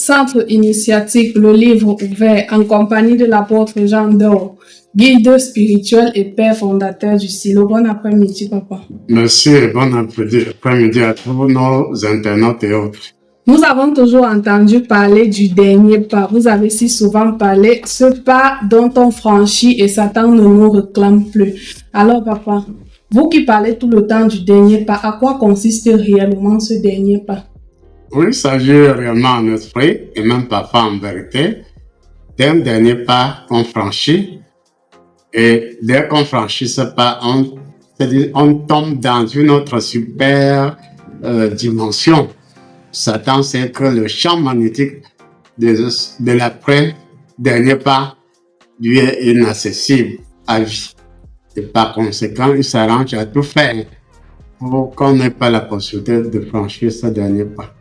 Centre initiatique Le Livre Ouvert en compagnie de l'apôtre Jean Dor, guide spirituel et père fondateur du silo. Bon après-midi, papa. Merci et bon après-midi à tous nos internautes et autres. Nous avons toujours entendu parler du dernier pas. Vous avez si souvent parlé, ce pas dont on franchit et Satan ne nous réclame plus. Alors, papa, vous qui parlez tout le temps du dernier pas, à quoi consiste réellement ce dernier pas? Oui, il s'agit réellement en esprit et même parfois en vérité d'un dernier pas qu'on franchit. Et dès qu'on franchit ce pas, on tombe dans une autre super dimension. Satan sait que le champ magnétique de l'après-dernier pas lui est inaccessible à vie. Et par conséquent, il s'arrange à tout faire pour qu'on n'ait pas la possibilité de franchir ce dernier pas.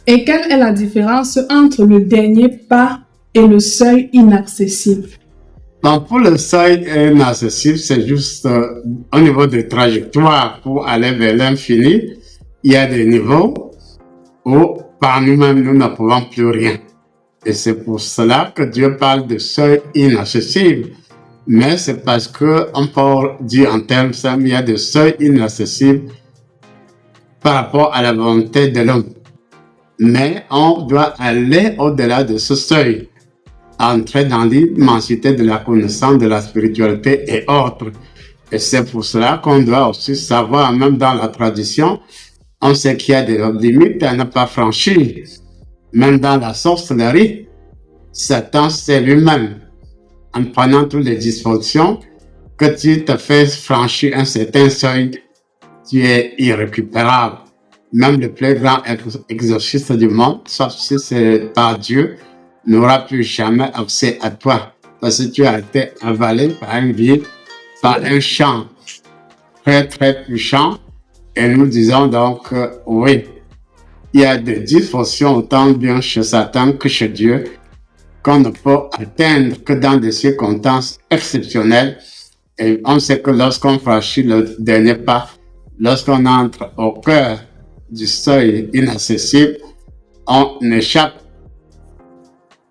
Et quelle est la différence entre le dernier pas et le seuil inaccessible? Donc, pour le seuil inaccessible, c'est juste au niveau de trajectoire pour aller vers l'infini. Il y a des niveaux où par nous-mêmes, nous ne pouvons plus rien. Et c'est pour cela que Dieu parle de seuil inaccessible. Mais c'est parce qu'on peut dire en termes simples, il y a des seuils inaccessibles par rapport à la volonté de l'homme. Mais on doit aller au-delà de ce seuil, entrer dans l'immensité de la connaissance, de la spiritualité et autres. Et c'est pour cela qu'on doit aussi savoir, même dans la tradition, on sait qu'il y a des limites à ne pas franchir. Même dans la sorcellerie, Satan sait lui-même, en prenant toutes les dysfonctions, que tu te fais franchir un certain seuil, tu es irrécupérable. Même le plus grand exorciste du monde, sauf si c'est par Dieu, n'aura plus jamais accès à toi. Parce que tu as été avalé par un vide, par un champ très très puissant. Et nous disons donc, oui, il y a des dysfonctions autant bien chez Satan que chez Dieu qu'on ne peut atteindre que dans des circonstances exceptionnelles. Et on sait que lorsqu'on franchit le dernier pas, lorsqu'on entre au cœur du seuil inaccessible, on échappe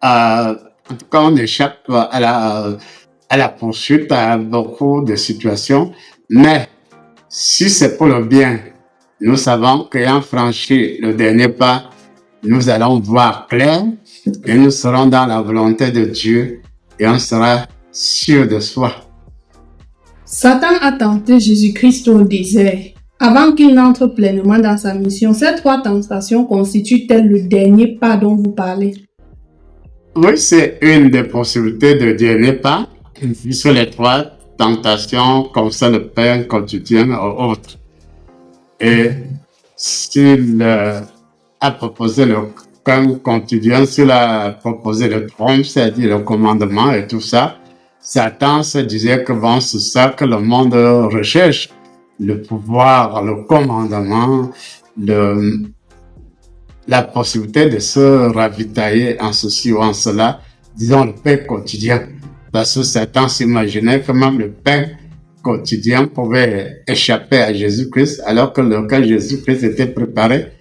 en tout cas, on échappe à la poursuite à beaucoup de situations. Mais si c'est pour le bien, nous savons qu'ayant franchi le dernier pas, nous allons voir clair et nous serons dans la volonté de Dieu et on sera sûr de soi. Satan a tenté Jésus-Christ au désert. Avant qu'il n'entre pleinement dans sa mission, ces trois tentations constituent-elles le dernier pas dont vous parlez? Oui, c'est une des possibilités de dernier pas, puisque les trois tentations concernent le pain quotidien ou autre. Et s'il a proposé le pain quotidien, s'il a proposé le trône, c'est-à-dire le commandement et tout ça, Satan se disait que bon, c'est ça que le monde recherche, le pouvoir, le commandement, la possibilité de se ravitailler en ceci ou en cela, disons le pain quotidien. Parce que Satan s'imaginait que même le pain quotidien pouvait échapper à Jésus-Christ, alors que lequel Jésus-Christ était préparé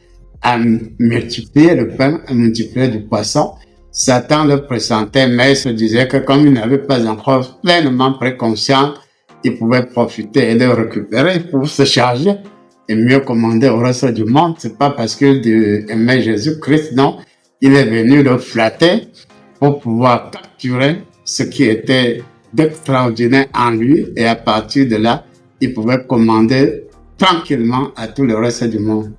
à multiplier le pain, à multiplier du poisson. Satan le pressentait, mais il se disait que comme il n'avait pas encore pleinement pris conscience, il pouvait profiter et le récupérer pour se charger et mieux commander au reste du monde. C'est pas parce qu'il aimait Jésus-Christ, non. Il est venu le flatter pour pouvoir capturer ce qui était d'extraordinaire en lui et à partir de là, il pouvait commander tranquillement à tout le reste du monde.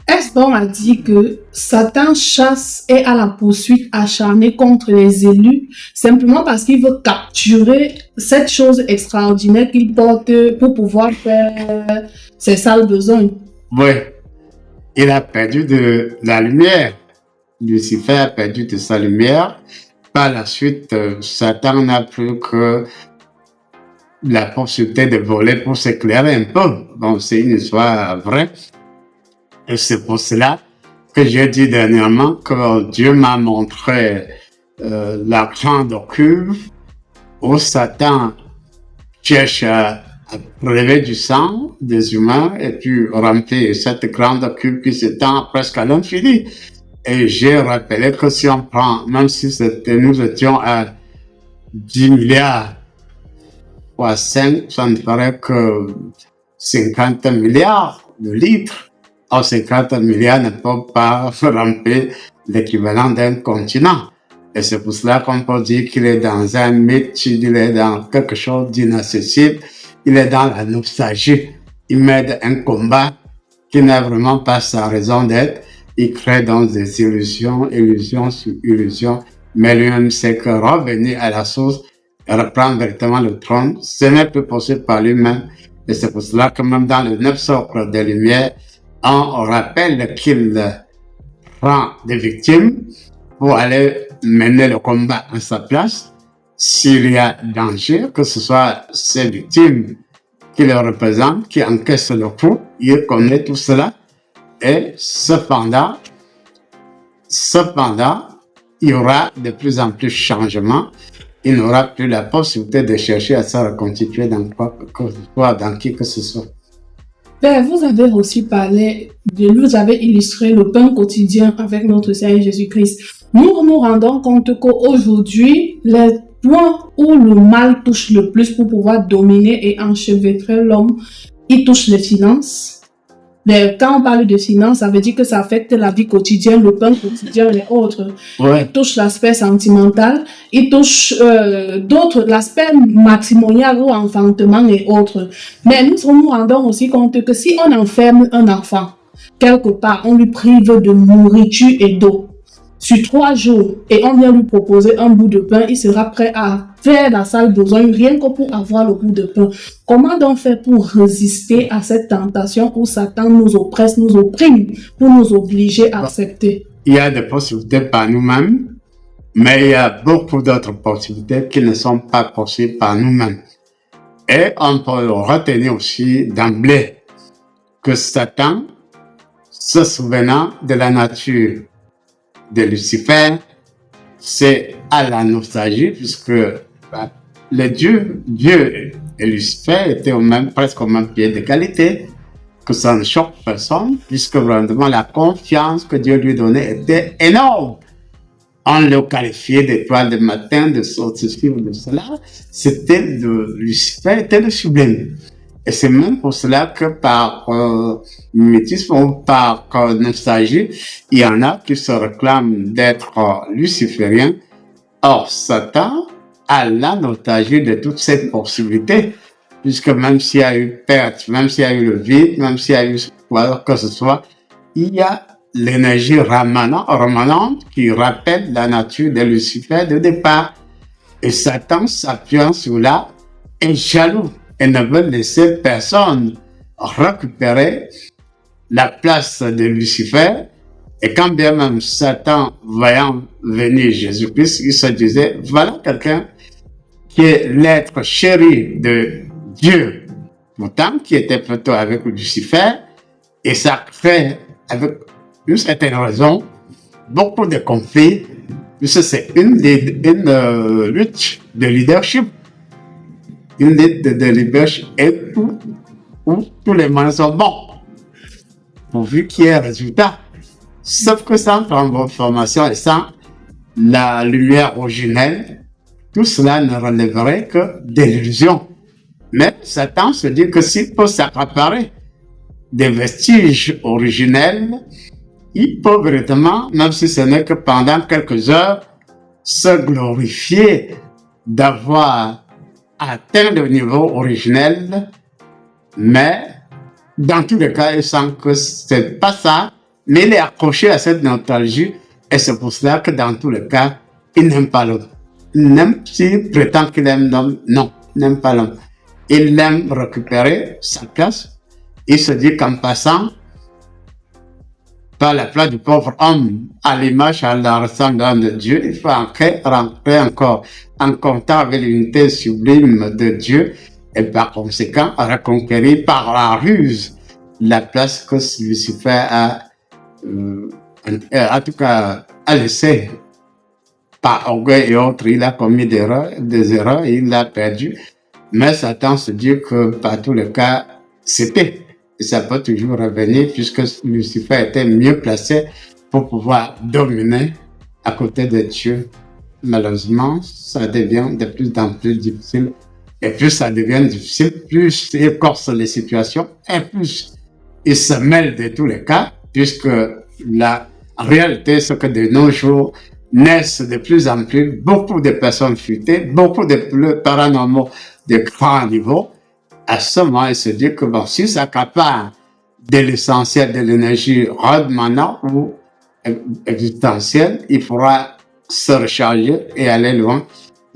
Est-ce bon à dire que Satan chasse et a la poursuite acharnée contre les élus simplement parce qu'il veut capturer cette chose extraordinaire qu'il porte pour pouvoir faire ses sales besognes? Oui, il a perdu de la lumière. Lucifer a perdu de sa lumière. Par la suite, Satan n'a plus que la possibilité de voler pour s'éclairer un peu. Bon, c'est une histoire vraie. Et c'est pour cela que j'ai dit dernièrement que Dieu m'a montré la grande cuve où Satan cherche à prélever du sang des humains et puis remplir cette grande cuve qui s'étend presque à l'infini. Et j'ai rappelé que si on prend, même si nous étions à 10 milliards fois 5, ça ne ferait que 50 milliards de litres. Or, 50 milliards ne peuvent pas remplir l'équivalent d'un continent. Et c'est pour cela qu'on peut dire qu'il est dans un mythe, il est dans quelque chose d'inaccessible, il est dans la nostalgie. Il mène un combat qui n'a vraiment pas sa raison d'être. Il crée donc des illusions, illusions sur illusions. Mais lui-même sait que revenir à la source et reprendre véritablement le trône, ce n'est plus possible par lui-même. Et c'est pour cela que même dans le 9 socles des Lumières, on rappelle qu'il prend des victimes pour aller mener le combat à sa place. S'il y a danger, que ce soit ces victimes qui le représentent, qui encaissent le coup, il connaît tout cela. Et cependant, il y aura de plus en plus de changements. Il n'aura plus la possibilité de chercher à se reconstituer dans quoi que ce soit, dans qui que ce soit. Père, vous avez aussi parlé de lui, vous avez illustré le pain quotidien avec notre Seigneur Jésus-Christ. Nous nous rendons compte qu'aujourd'hui, les points où le mal touche le plus pour pouvoir dominer et enchevêtrer l'homme, il touche les finances. Quand on parle de finances, ça veut dire que ça affecte la vie quotidienne, le pain quotidien et autres. Ouais. Il touche l'aspect sentimental, il touche l'aspect matrimonial ou enfantement et autres. Mais nous nous rendons aussi compte que si on enferme un enfant, quelque part, on lui prive de nourriture et d'eau sur 3 jours et on vient lui proposer un bout de pain, il sera prêt à faire la sale besogne rien que pour avoir le bout de pain. Comment donc faire pour résister à cette tentation où Satan nous oppresse, nous opprime, pour nous obliger à accepter? Il y a des possibilités par nous-mêmes, mais il y a beaucoup d'autres possibilités qui ne sont pas possibles par nous-mêmes. Et on peut retenir aussi d'emblée que Satan, se souvenant de la nature de Lucifer, c'est à la nostalgie, puisque les Dieu et Lucifer étaient presque au même pied d'égalité, que ça ne choque personne, puisque vraiment la confiance que Dieu lui donnait était énorme. On le qualifiait d'étoile de matin, de ceci ou de cela. Lucifer était le sublime. Et c'est même pour cela que par mimétisme ou par nostalgie, il y en a qui se réclament d'être lucifériens. Or, Satan a la nostalgie de toutes ces possibilités, puisque même s'il y a eu perte, même s'il y a eu le vide, même s'il y a eu quoi que ce soit, il y a l'énergie remanente qui rappelle la nature de Lucifer de départ. Et Satan, s'appuyant sur là, est jaloux et ne veut laisser personne récupérer la place de Lucifer. Et quand bien même Satan, voyant venir Jésus-Christ, il se disait, voilà quelqu'un qui est l'être chéri de Dieu, pourtant qui était plutôt avec Lucifer, et ça crée, avec une certaine raison, beaucoup de conflits, puisque c'est une lutte de leadership. Une lutte de leadership où tous les moyens sont bons, pourvu qu'il y ait un résultat. Sauf que sans transformation et sans la lumière originelle, tout cela ne relèverait que d'illusions. Mais Satan se dit que s'il peut s'accaparer des vestiges originels, il peut véritablement, même si ce n'est que pendant quelques heures, se glorifier d'avoir atteint le niveau originel, mais dans tous les cas, il sent que c'est pas ça, mais il est accroché à cette nostalgie, et c'est pour cela que dans tous les cas, il n'aime pas l'homme. Même s'il prétend qu'il aime l'homme, non, il n'aime pas l'homme. Il aime récupérer sa place. Il se dit qu'en passant par la place du pauvre homme, à l'image, à la ressemblance de Dieu, il faut rentrer encore en contact avec l'unité sublime de Dieu et par conséquent reconquérir par la ruse la place que Lucifer en tout cas, a laissé par orgueil et autres. Il a commis des erreurs, il l'a perdu. Mais Satan se dit que par tous les cas, c'était. Et ça peut toujours revenir puisque Lucifer était mieux placé pour pouvoir dominer à côté de Dieu. Malheureusement, ça devient de plus en plus difficile. Et plus ça devient difficile, plus il corse les situations et plus il se mêle de tous les cas, puisque la réalité, c'est que de nos jours, naissent de plus en plus beaucoup de personnes futées, beaucoup de paranormaux de grand niveau. À ce moment, il se dit que bon, si ça s'accapare de l'essentiel de l'énergie redmanant ou existentielle, il pourra se recharger et aller loin.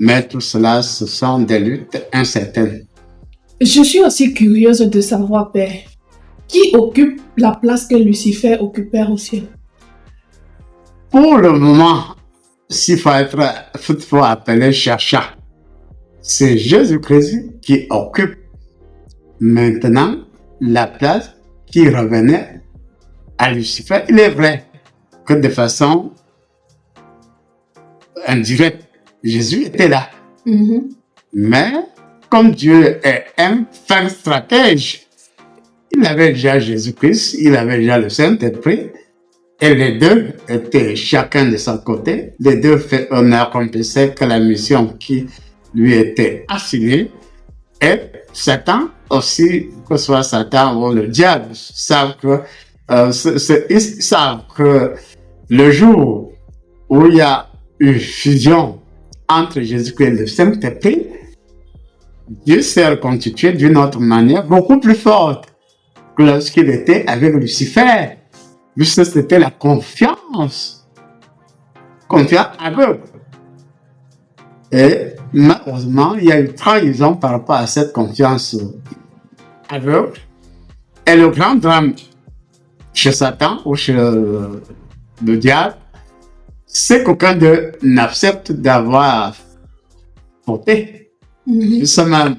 Mais tout cela, ce sont des luttes incertaines. Je suis aussi curieuse de savoir, Père, qui occupe la place que Lucifer occupait au ciel? Pour le moment, s'il faut appeler cherchant, c'est Jésus-Christ qui occupe maintenant la place qui revenait à Lucifer. Il est vrai que de façon indirecte, Jésus était là. Mais comme Dieu est un fin stratège, il avait déjà Jésus-Christ, il avait déjà le Saint-Esprit, et les deux étaient chacun de son côté. Les deux n'accomplissaient que la mission qui lui était assignée. Et Satan aussi, que ce soit Satan ou le diable, savent ils savent que le jour où il y a eu fusion entre Jésus-Christ et le Saint-Esprit, Dieu s'est reconstitué d'une autre manière, beaucoup plus forte que lorsqu'il était avec Lucifer. Puisque c'était la confiance aveugle. Et malheureusement, il y a eu trahison par rapport à cette confiance aveugle. Et le grand drame chez Satan ou chez le diable, c'est qu'aucun d'eux n'accepte d'avoir fauté. Justement,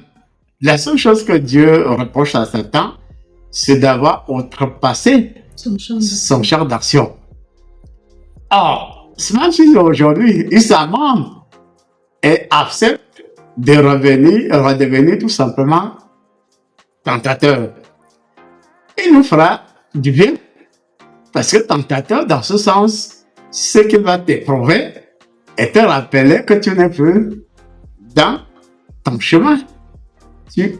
la seule chose que Dieu reproche à Satan, c'est d'avoir outrepassé son champ d'action. Or, ce aujourd'hui, il s'amende et accepte de redevenir tout simplement tentateur. Il nous fera du bien, parce que tentateur, dans ce sens, c'est qu'il va t'éprouver et te rappeler que tu n'es plus dans ton chemin. Tu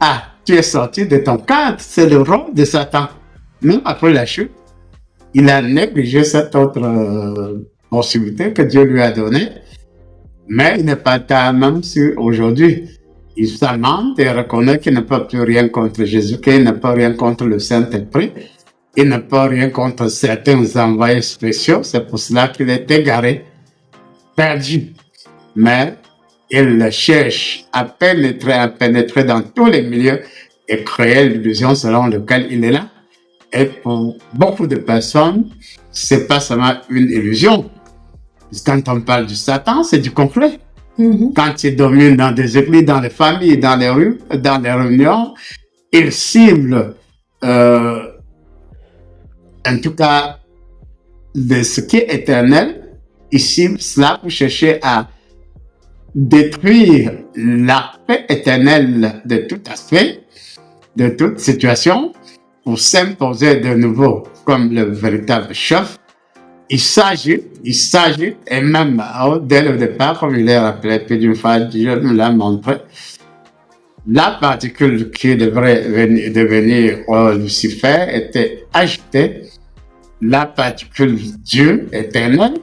es sorti de ton cadre, c'est le rôle de Satan. Même après la chute, il a négligé cette autre possibilité que Dieu lui a donnée, mais il n'est pas tard, même si aujourd'hui il s'amende et reconnaît qu'il ne peut plus rien contre Jésus, qu'il ne peut rien contre le Saint-Esprit, il ne peut rien contre certains envoyés spéciaux, c'est pour cela qu'il est égaré, perdu. Mais il cherche à pénétrer dans tous les milieux et créer l'illusion selon laquelle il est là. Et pour beaucoup de personnes, c'est pas seulement une illusion. Quand on parle du Satan, c'est du concret. Quand il domine dans des églises, dans les familles, dans les rues, dans les réunions, il cible, en tout cas, de ce qui est éternel, il cible cela pour chercher à détruire la paix éternelle de tout aspect, de toute situation, pour s'imposer de nouveau comme le véritable chef. Il s'agit, et même dès le départ, comme il est rappelé plus d'une fois, Dieu me l'a montré, la particule qui devrait devenir Lucifer était agitée, la particule Dieu éternel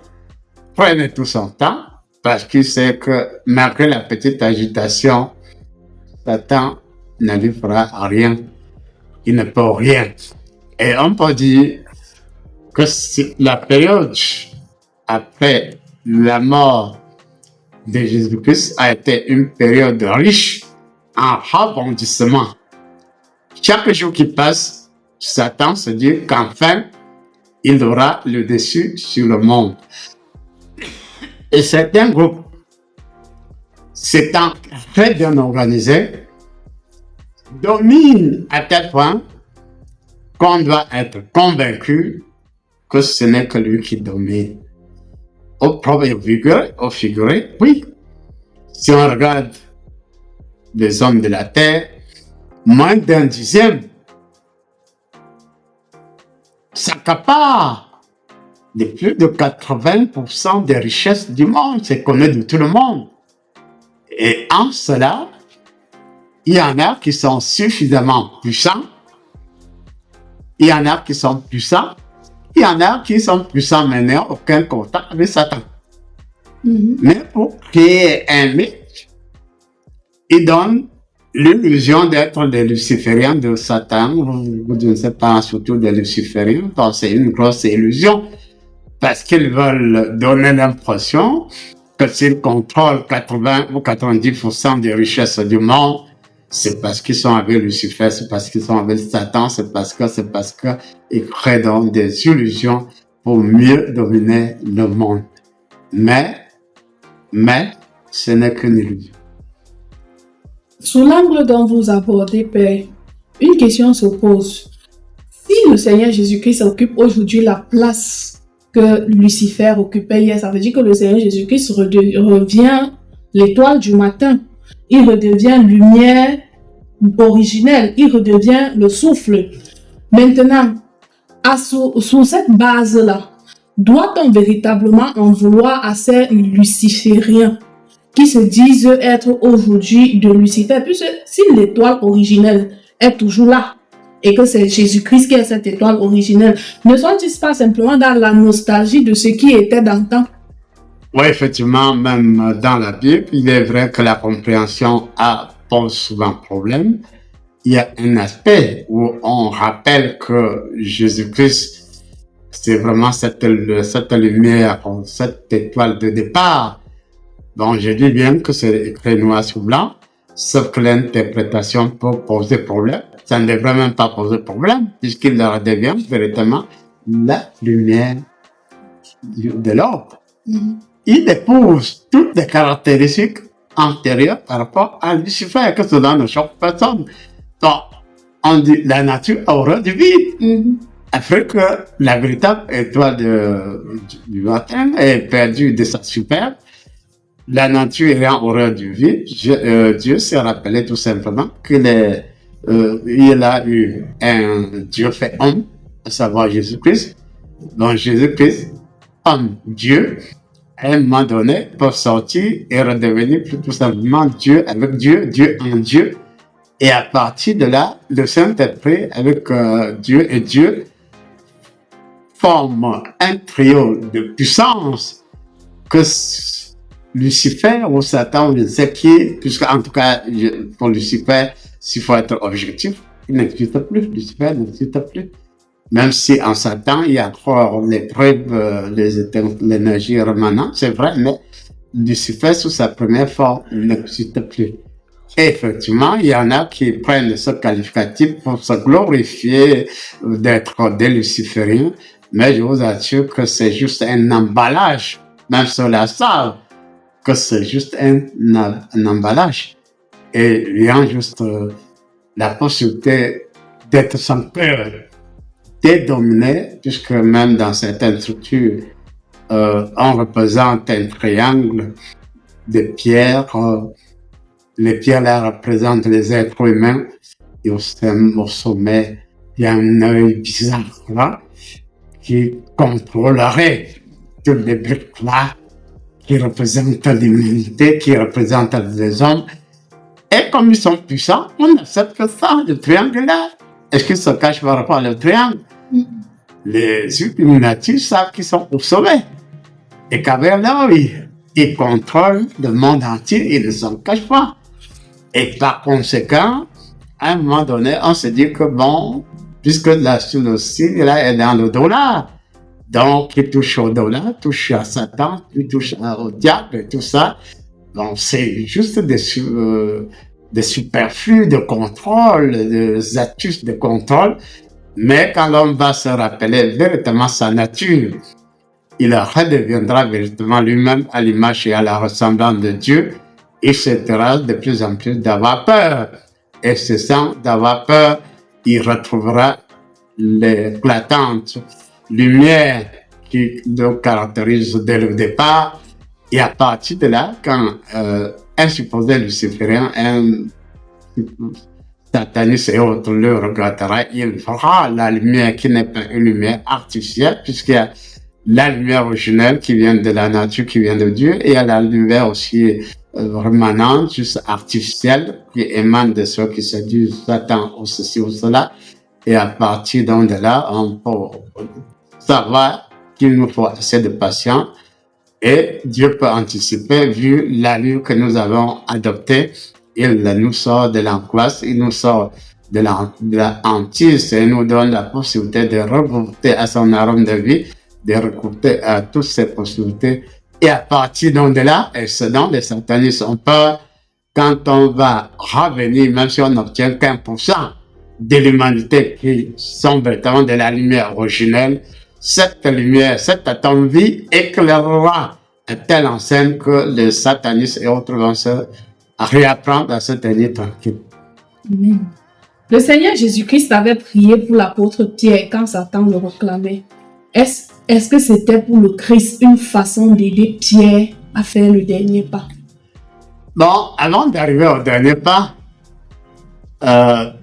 prenait tout son temps, parce qu'il sait que malgré la petite agitation, Satan ne lui fera rien. Il ne peut rien. Et on peut dire que la période après la mort de Jésus-Christ a été une période riche en rebondissements. Chaque jour qui passe, Satan se dit qu'enfin, il aura le dessus sur le monde. Et certains groupes, s'étant très bien organisés, dominent à tel point qu'on doit être convaincu que ce n'est que lui qui domine. Au propre au figuré, oui. Si on regarde les hommes de la terre, moins d'un dixième s'accapare de plus de 80% des richesses du monde, c'est connu de tout le monde. Et en cela, il y en a qui sont suffisamment puissants, il y en a qui sont puissants, il y en a qui sont puissants mais n'ont aucun contact avec Satan. Mais pour créer un mythe, ils donnent l'illusion d'être des lucifériens de Satan, ou je ne sais pas, surtout des lucifériens, donc c'est une grosse illusion, parce qu'ils veulent donner l'impression que s'ils contrôlent 80 ou 90% des richesses du monde, c'est parce qu'ils sont avec Lucifer, c'est parce qu'ils sont avec Satan, c'est parce qu'ils créent donc des illusions pour mieux dominer le monde. Mais, ce n'est qu'une illusion. Sous l'angle dont vous abordez, Père, une question se pose. Si le Seigneur Jésus-Christ occupe aujourd'hui la place que Lucifer occupait hier, ça veut dire que le Seigneur Jésus-Christ revient l'étoile du matin. Il redevient lumière originelle. Il redevient le souffle. Maintenant, sous cette base-là, doit-on véritablement en vouloir à ces lucifériens qui se disent être aujourd'hui de Lucifer, puisque si l'étoile originelle est toujours là, et que c'est Jésus-Christ qui est cette étoile originelle, ne sont-ils pas simplement dans la nostalgie de ce qui était d'antan? Oui, effectivement, même dans la Bible, il est vrai que la compréhension pose souvent problème. Il y a un aspect où on rappelle que Jésus-Christ, c'est vraiment cette lumière, cette étoile de départ. Donc, je dis bien que c'est écrit noir sur blanc, sauf que l'interprétation peut poser problème. Ça ne devrait même pas poser problème, puisqu'il leur devient véritablement la lumière de l'ordre. Il épouse toutes les caractéristiques antérieures par rapport à Lucifer, que cela ne choque personne. Donc, on dit la nature a horreur du vide. Après que la véritable étoile du matin est perdue de sa superbe, la nature ayant horreur du vide, Dieu s'est rappelé tout simplement qu'il a eu un Dieu fait homme, à savoir Jésus-Christ. Donc Jésus-Christ, homme, Dieu, à un moment donné, peut sortir et redevenir tout simplement Dieu avec Dieu, Dieu en Dieu. Et à partir de là, le Saint-Esprit avec Dieu et Dieu forme un trio de puissance que Lucifer ou Satan, je ne sais qui, puisque en tout cas, pour Lucifer, s'il faut être objectif, il n'existe plus. Lucifer n'existe plus. Même si en Satan, il y a encore les preuves, l'énergie rémanente, c'est vrai, mais Lucifer, sous sa première forme, n'existe plus. Et effectivement, il y en a qui prennent ce qualificatif pour se glorifier d'être des lucifériens, mais je vous assure que c'est juste un emballage, même ceux-là savent que c'est juste un emballage. Et il y a juste la possibilité d'être sans cœur, d'être dominé, puisque même dans certaines structures, on représente un triangle de pierres. Les pierres là représentent les êtres humains. Et au sommet, il y a un œil bizarre là, qui contrôlerait tous les briques là, qui représentent l'humanité, qui représentent les hommes. Et comme ils sont puissants, on accepte que ça, le triangle là. Est-ce qu'ils se cachent par rapport au triangle? Les Illuminati savent qu'ils sont au sommet. Et qu'avec leur ils contrôlent le monde entier, ils ne s'en cachent pas. Et par conséquent, à un moment donné, on se dit que bon, puisque le signe là est dans le dollar, donc il touche au dollar, touche à Satan, il touche au diable et tout ça. Donc c'est juste des superflus de contrôle, des astuces de contrôle. Mais quand l'homme va se rappeler véritablement sa nature, il redeviendra véritablement lui-même à l'image et à la ressemblance de Dieu. Il cessera de plus en plus d'avoir peur. Et cessant d'avoir peur, il retrouvera l'éclatante lumière qui le caractérise dès le départ. Et à partir de là, quand un supposé luciférien, un sataniste et autres le regrettera, il fera la lumière qui n'est pas une lumière artificielle, puisqu'il y a la lumière originelle qui vient de la nature, qui vient de Dieu, et il y a la lumière aussi rémanente, juste artificielle, qui émane de ceux qui se disent Satan ou ceci ou cela. Et à partir de là, on peut savoir qu'il nous faut assez de patience et Dieu peut anticiper vu l'allure que nous avons adoptée. Il nous sort de l'angoisse, il nous sort de la hantise et nous donne la possibilité de regoûter à son arôme de vie, de recouper à toutes ces possibilités. Et à partir de là, et ce dont les satanistes ont peur, quand on va revenir, même si on n'obtient qu'1% de l'humanité qui sont véritablement de la lumière originelle, cette lumière, cette envie éclairera à telle enseigne que les satanistes et autres vont se réapprendre à se tenir tranquille. Amen. Le Seigneur Jésus-Christ avait prié pour l'apôtre Pierre quand Satan le réclamait. Est-ce que c'était pour le Christ une façon d'aider Pierre à faire le dernier pas? Bon, avant d'arriver au dernier pas,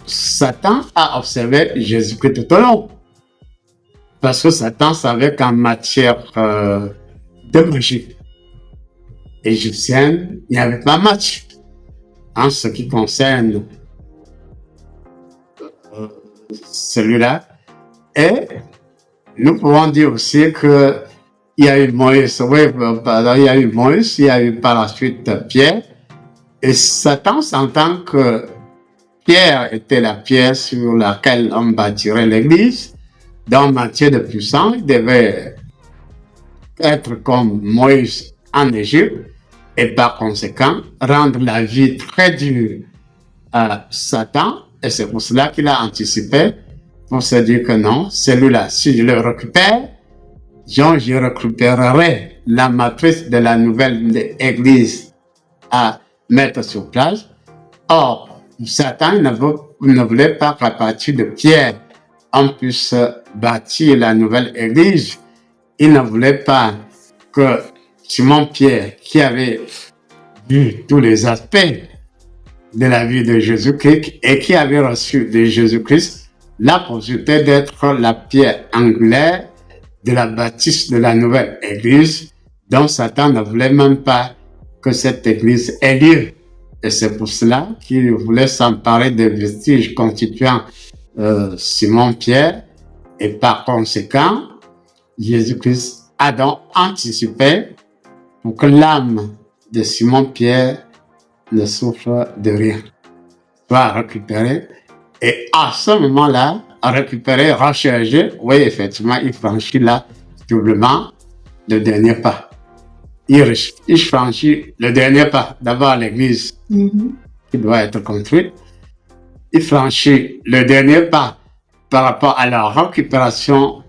Satan a observé Jésus-Christ tout au long. Parce que Satan savait qu'en matière de magie égyptienne, il n'y avait pas match en ce qui concerne celui-là. Et nous pouvons dire aussi que il y a eu Moïse, il y a eu Moïse, il y a eu par la suite Pierre. Et Satan s'entend que Pierre était la pierre sur laquelle on bâtirait l'église. Dans matière de puissance, il devait être comme Moïse en Égypte et par conséquent rendre la vie très dure à Satan. Et c'est pour cela qu'il a anticipé pour se dire que non, celui-là, si je le récupère, je récupérerai la matrice de la nouvelle église à mettre sur place. Or, Satan ne voulait pas qu'à partir de Pierre, on puisse bâtir la nouvelle église. Il ne voulait pas que Simon-Pierre, qui avait vu tous les aspects de la vie de Jésus-Christ et qui avait reçu de Jésus-Christ la possibilité d'être la pierre angulaire de la bâtisse de la nouvelle église, dont Satan ne voulait même pas que cette église ait lieu. Et c'est pour cela qu'il voulait s'emparer des vestiges constituant Simon-Pierre. Et par conséquent, Jésus-Christ a donc anticipé pour que l'âme de Simon-Pierre ne souffre de rien, soit récupérée. Et à ce moment-là, récupérer, recharger, oui, effectivement, il franchit là doublement le dernier pas. Il franchit le dernier pas. D'abord l'église qui doit être construite. Il franchit le dernier pas par rapport à la récupération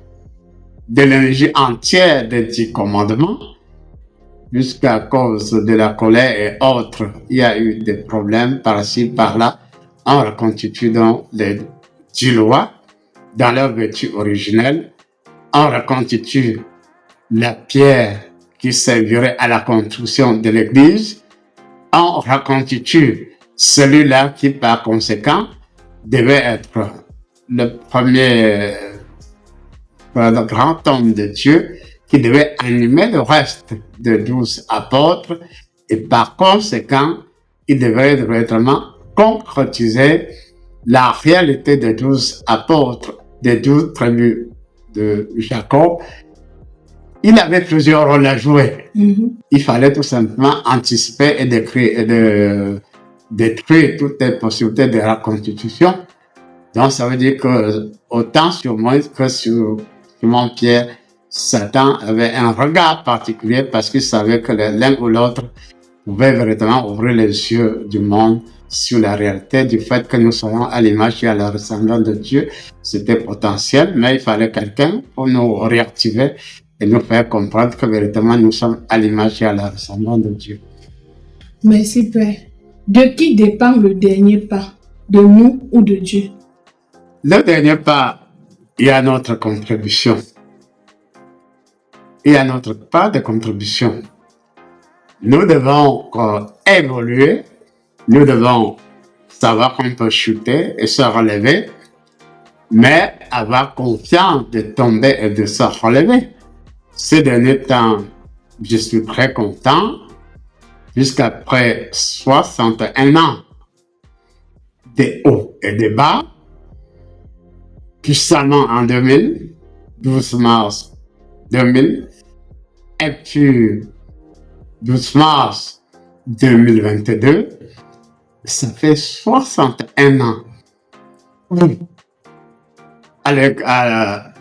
de l'énergie entière des 10 commandements. Jusqu'à cause de la colère et autres, il y a eu des problèmes par-ci, par-là. On reconstitue donc les 10 lois dans leur vertu originelle. On reconstitue la pierre qui servirait à la construction de l'église. On reconstitue celui-là qui, par conséquent, devait être le premier grand homme de Dieu qui devait animer le reste de 12 apôtres et par conséquent, il devait vraiment concrétiser la réalité des 12 apôtres, des 12 tribus de Jacob. Il avait plusieurs rôles à jouer. Il fallait tout simplement anticiper et détruire toutes les possibilités de reconstitution. Donc ça veut dire que autant sur Moïse que sur Simon-Pierre, Satan avait un regard particulier parce qu'il savait que l'un ou l'autre pouvait véritablement ouvrir les yeux du monde sur la réalité du fait que nous soyons à l'image et à la ressemblance de Dieu. C'était potentiel, mais il fallait quelqu'un pour nous réactiver et nous faire comprendre que véritablement nous sommes à l'image et à la ressemblance de Dieu. Merci Père. De qui dépend le dernier pas? De nous ou de Dieu? Le dernier pas, il y a notre contribution. Il y a notre part de contribution. Nous devons évoluer, nous devons savoir qu'on peut chuter et se relever, mais avoir confiance de tomber et de se relever. Ces derniers temps, je suis très content, puisqu'après 61 ans des hauts et des bas, puissamment en 2000, 12 mars 2000, et puis 12 mars 2022, ça fait 61 ans.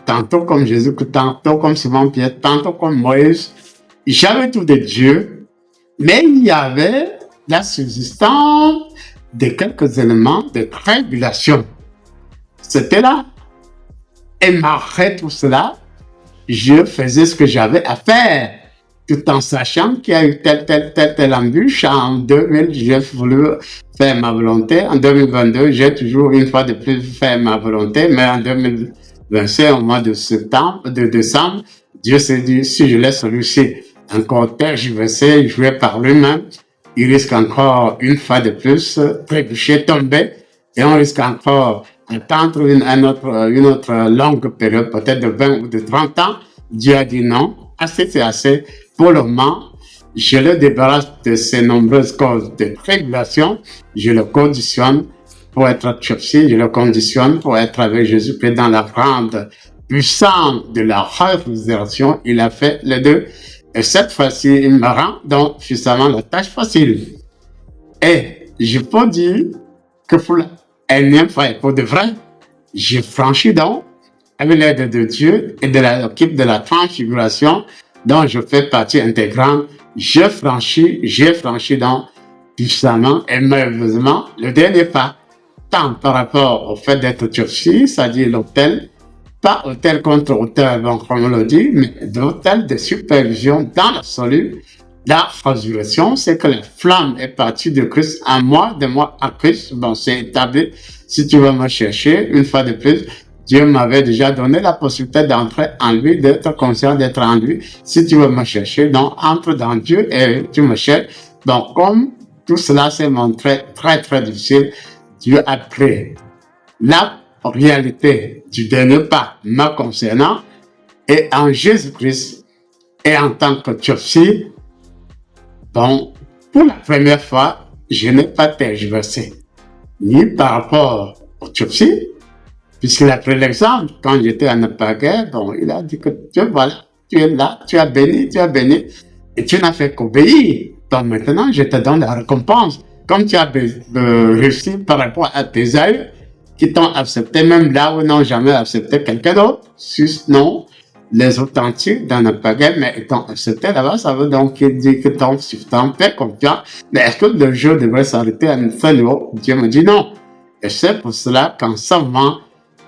Tantôt comme Jésus, tantôt comme Simon-Pierre, tantôt comme Moïse, j'avais tout de Dieu, mais il y avait la subsistance de quelques éléments de tribulation. C'était là. Et malgré tout cela, je faisais ce que j'avais à faire, tout en sachant qu'il y a eu telle embûche. En 2000, j'ai voulu faire ma volonté. En 2022, j'ai toujours une fois de plus fait ma volonté, mais en 2025, au mois de décembre, Dieu s'est dit, si je laisse celui-ci encore tergiverser, jouer par lui-même, il risque encore une fois de plus trébucher, tomber, et on risque encore attendre une autre longue période, peut-être de 20 ou de 30 ans. Dieu a dit non, assez c'est assez. Pour le moment, je le débarrasse de ces nombreuses causes de tribulation, je le conditionne pour être chopsé, je le conditionne pour être avec Jésus-Christ dans la grande puissance de la résurrection. Il a fait les deux. Et cette fois-ci, il me rend donc justement la tâche facile. Et je peux dire que pour la énième fois et pour de vrai, j'ai franchi donc, avec l'aide de Dieu et de l'équipe de la transfiguration, dont je fais partie intégrante, j'ai franchi donc puissamment et merveilleusement le dernier pas, tant par rapport au fait d'être turci, c'est-à-dire l'autel, pas autel contre autel, bon, comme on le dit, mais l'autel de supervision dans l'absolu. La résurrection, c'est que la flamme est partie de Christ en moi, de moi à Christ. Bon, c'est établi. Si tu veux me chercher, une fois de plus, Dieu m'avait déjà donné la possibilité d'entrer en lui, d'être conscient d'être en lui. Si tu veux me chercher, donc entre dans Dieu et tu me cherches. Donc, comme tout cela s'est montré très, très difficile, Dieu a créé la réalité du dernier pas me concernant et en Jésus-Christ et en tant que Théophile. Bon, pour la première fois, je n'ai pas tergiversé, ni par rapport au Théophile, puisqu'il a pris l'exemple, quand j'étais en Nepagé, bon, il a dit que voilà, tu es là, tu as béni, et tu n'as fait qu'obéir. Donc maintenant, je te donne la récompense. Comme tu as réussi par rapport à tes aïeux, qui t'ont accepté, même là où ils n'ont jamais accepté quelqu'un d'autre, non, les authentiques dans le pagain, mais étant accepté là-bas, ça veut donc dire que ton substance fait confiance. Mais est-ce que le jeu devrait s'arrêter à un seul niveau? Dieu me dit non. Et c'est pour cela qu'en ce moment,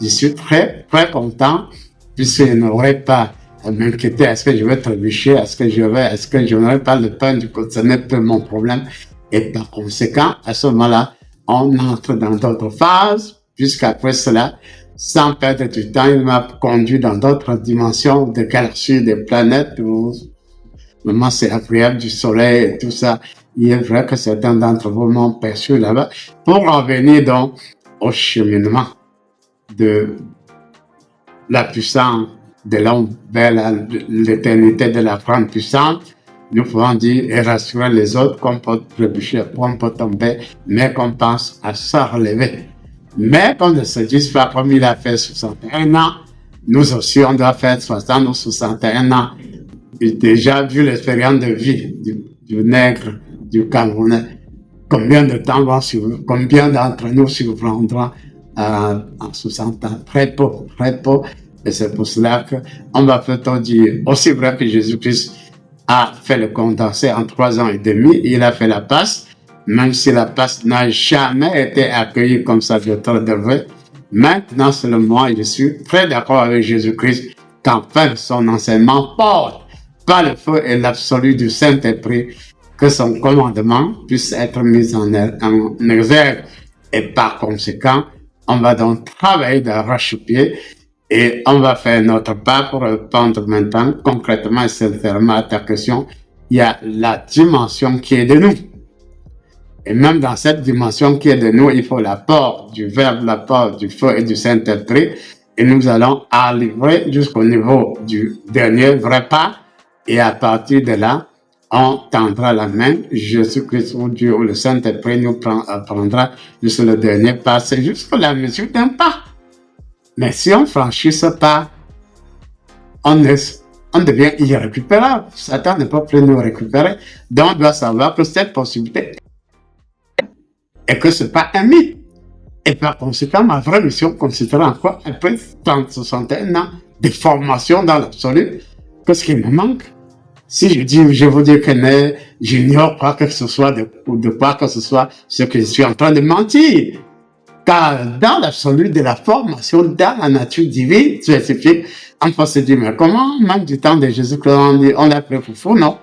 je suis très, très content, puisque je n'aurais pas à m'inquiéter, est-ce que je vais trébucher, est-ce que je n'aurai pas le pain du côté, ce n'est pas mon problème. Et par conséquent, à ce moment-là, on entre dans d'autres phases, puisqu'après cela, sans perdre du temps, il m'a conduit dans d'autres dimensions de galaxies, des planètes, où vraiment c'est agréable du soleil et tout ça. Il est vrai que certains d'entre vous m'ont perçu là-bas. Pour revenir donc au cheminement de la puissance de l'homme vers l'éternité de la grande puissance, nous pouvons dire et rassurer les autres qu'on peut trébucher, qu'on peut tomber, mais qu'on pense à se relever. Mais qu'on ne se dise pas comme il a fait 61 ans, nous aussi on doit faire 60 ou 61 ans. J'ai déjà vu l'expérience de vie du nègre, du Camerounais. Combien de temps combien d'entre nous surprendront en 60 ans? Très peu, très peu. Et c'est pour cela qu'on va plutôt dire, aussi vrai que Jésus-Christ a fait le condensé en 3 ans et demi, il a fait la passe, même si la passe n'a jamais été accueillie comme ça devrait. Maintenant seulement, je suis très d'accord avec Jésus-Christ qu'enfin son enseignement porte par le feu et l'absolu du Saint-Esprit, que son commandement puisse être mis en exergue. Et par conséquent, on va donc travailler d'arrache-pied et on va faire notre pas pour répondre maintenant concrètement et sincèrement à ta question. Il y a la dimension qui est de nous. Et même dans cette dimension qui est de nous, il faut l'apport du Verbe, l'apport du feu et du Saint-Esprit. et nous allons arriver jusqu'au niveau du dernier vrai pas. Et à partir de là, on tendra la main. Jésus-Christ ou Dieu ou le Saint-Esprit nous prendra jusqu'au le dernier pas. C'est juste la mesure d'un pas. Mais si on franchit ce pas, on devient irrécupérable. Satan ne peut plus nous récupérer. Donc, on doit savoir que cette possibilité est que ce n'est pas un mythe. Et par conséquent, ma vraie mission consisterait en quoi? Après 61 ans de formation dans l'absolu, qu'est-ce qui me manque? Si je vous dis que j'ignore pas que ce soit de quoi que ce soit, ce que je suis en train de mentir. Car dans l'absolu de la formation, dans la nature divine spécifique, on peut se dire, mais comment, même du temps de Jésus-Christ, on l'a pris pour fou, non?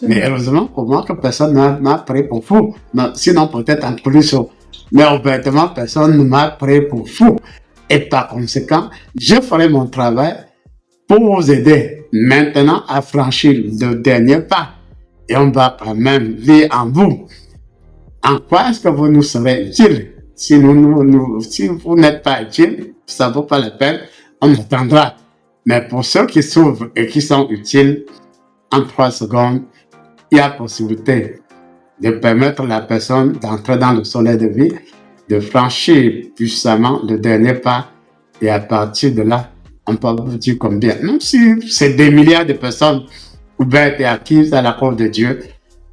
Mais heureusement pour moi que personne ne m'a pris pour fou. Sinon, peut-être en plus, mais honnêtement, personne ne m'a pris pour fou. Et par conséquent, je ferai mon travail pour vous aider maintenant à franchir le dernier pas. Et on va quand même lire en vous. En quoi est-ce que vous nous serez utile? Si vous n'êtes pas utile, ça ne vaut pas la peine, on attendra. Mais pour ceux qui s'ouvrent et qui sont utiles, en 3 secondes, il y a possibilité de permettre à la personne d'entrer dans le soleil de vie, de franchir puissamment le dernier pas, et à partir de là, on peut vous dire combien. Même si c'est des milliards de personnes ouvertes et acquises à la cause de Dieu,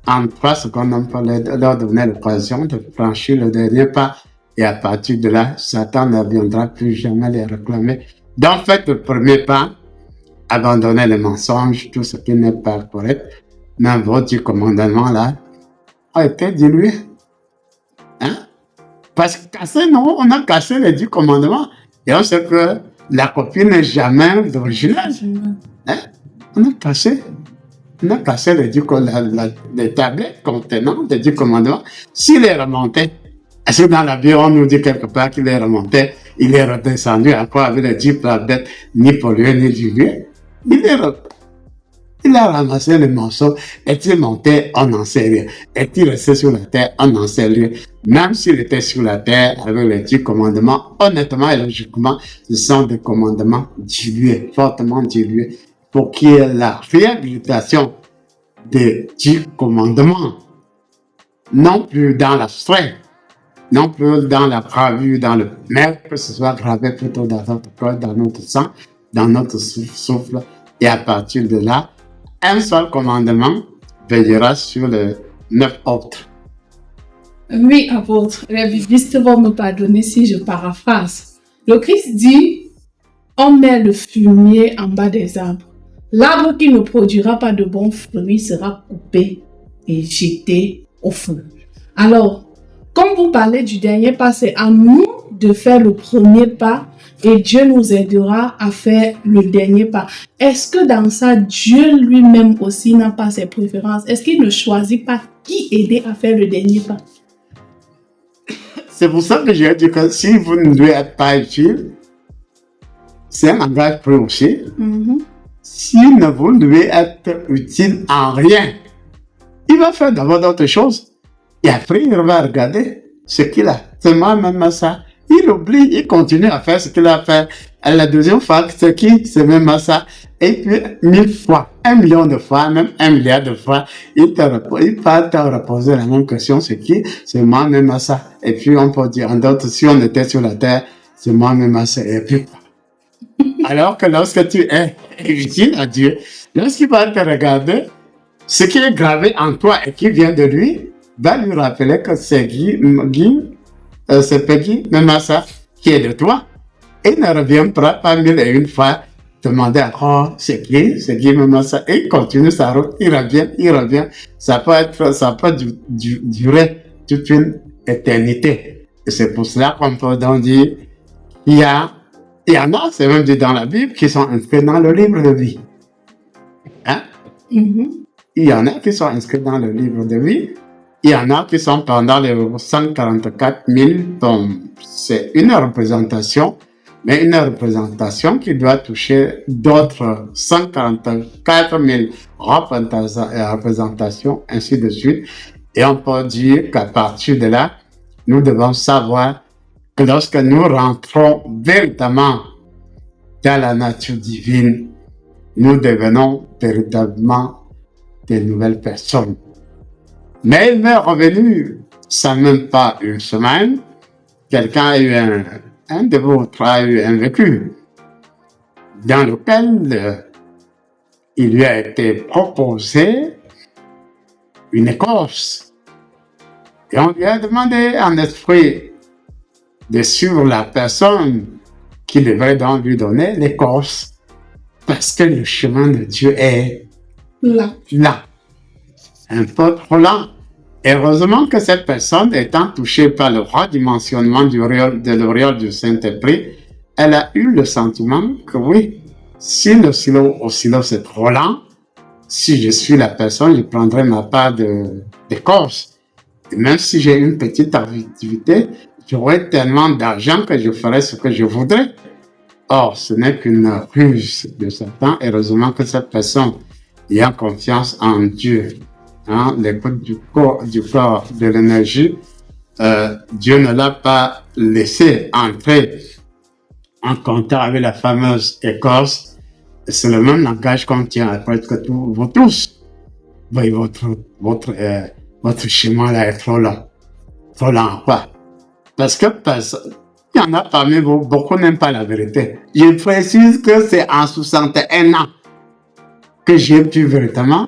en 3 secondes, on peut leur donner l'occasion de franchir le dernier pas, et à partir de là, Satan ne viendra plus jamais les réclamer. Donc, faites le premier pas, abandonnez les mensonges, tout ce qui n'est pas correct. Même votre 10 commandements là a été dilué. Hein? Parce que cassé, non, on a cassé les 10 commandements. Et on sait que la copie n'est jamais d'original. Hein? On a cassé les 10 les tablettes contenant les 10 commandements. S'il est remonté, est-ce que dans la Bible, on nous dit quelque part qu'il est remonté, il est redescendu encore avec les 10 tablettes, ni pollué, ni dilué? Il a ramassé les morceaux. Est-il monté? On n'en sait rien. Est-il resté sur la terre? On n'en sait rien. Même s'il était sur la terre avec les 10 commandements, honnêtement et logiquement, ce sont des commandements dilués, fortement dilués, pour qu'il y ait la réhabilitation des 10 commandements. Non plus dans l'abstrait, non plus dans la gravure, mais que ce soit gravé plutôt dans notre corps, dans notre sang, dans notre souffle, et à partir de là, un seul commandement veillera sur les 9 autres. Oui, apôtre, les biblistes vont me pardonner si je paraphrase. Le Christ dit, on met le fumier en bas des arbres. L'arbre qui ne produira pas de bons fruits sera coupé et jeté au feu. Alors, comme vous parlez du dernier pas, c'est à nous de faire le premier pas et Dieu nous aidera à faire le dernier pas. Est-ce que dans ça, Dieu lui-même aussi n'a pas ses préférences? Est-ce qu'il ne choisit pas qui aider à faire le dernier pas? C'est pour ça que j'ai dit que si vous ne devez être pas utile, c'est un langage pris aussi. Si vous ne devez être utile en rien, il va faire d'abord d'autres choses. Et après, il va regarder ce qu'il a. C'est moi-même ça. Il oublie, il continue à faire ce qu'il a fait. À la deuxième fois, c'est qui? C'est même ça. Et puis, 1000 fois, 1 million de fois, même 1 milliard de fois, il va te reposer la même question. C'est qui? C'est moi-même ça. Et puis, on peut dire en d'autres, si on était sur la terre, c'est moi-même ça. Et puis, alors que lorsque tu es utile à Dieu, lorsqu'il va te regarder, ce qui est gravé en toi et qui vient de lui, va lui rappeler que c'est c'est Peggy, même ça, qui est de toi. Et ne revient pas 1001 fois demander encore c'est qui, même ça. Et il continue sa route, il revient. Ça peut durer toute une éternité. Et c'est pour cela qu'on peut donc dire, il y en a, c'est même dit dans la Bible, qui sont inscrits dans le livre de vie. Hein? Il y en a qui sont inscrits dans le livre de vie. Il y en a qui sont pendant les 144 000 tombes. C'est une représentation, mais une représentation qui doit toucher d'autres 144 000 représentations, ainsi de suite. Et on peut dire qu'à partir de là, nous devons savoir que lorsque nous rentrons véritablement dans la nature divine, nous devenons véritablement des nouvelles personnes. Mais il m'est revenu, sans même pas une semaine, quelqu'un a eu un de vôtres a eu un vécu dans lequel il lui a été proposé une écorce. Et on lui a demandé en esprit de suivre la personne qui devrait donc lui donner l'écorce, parce que le chemin de Dieu est là, un peu trop lent. Heureusement que cette personne, étant touchée par le redimensionnement de l'auréole du Saint-Esprit, elle a eu le sentiment que oui, si le silo c'est trop lent, si je suis la personne, je prendrai ma part d'écorce. Et même si j'ai une petite activité, j'aurai tellement d'argent que je ferai ce que je voudrais. Or, ce n'est qu'une ruse de Satan. Heureusement que cette personne ayant confiance en Dieu, l'écoute du corps, de l'énergie, Dieu ne l'a pas laissé entrer en contact avec la fameuse écorce. C'est le même langage qu'on tient à presque vous tous. Voyez, votre chemin là est trop lent. Trop lent, quoi. Parce que il y en a parmi vous, beaucoup n'aiment pas la vérité. Je précise que c'est en 61 ans que j'ai pu véritablement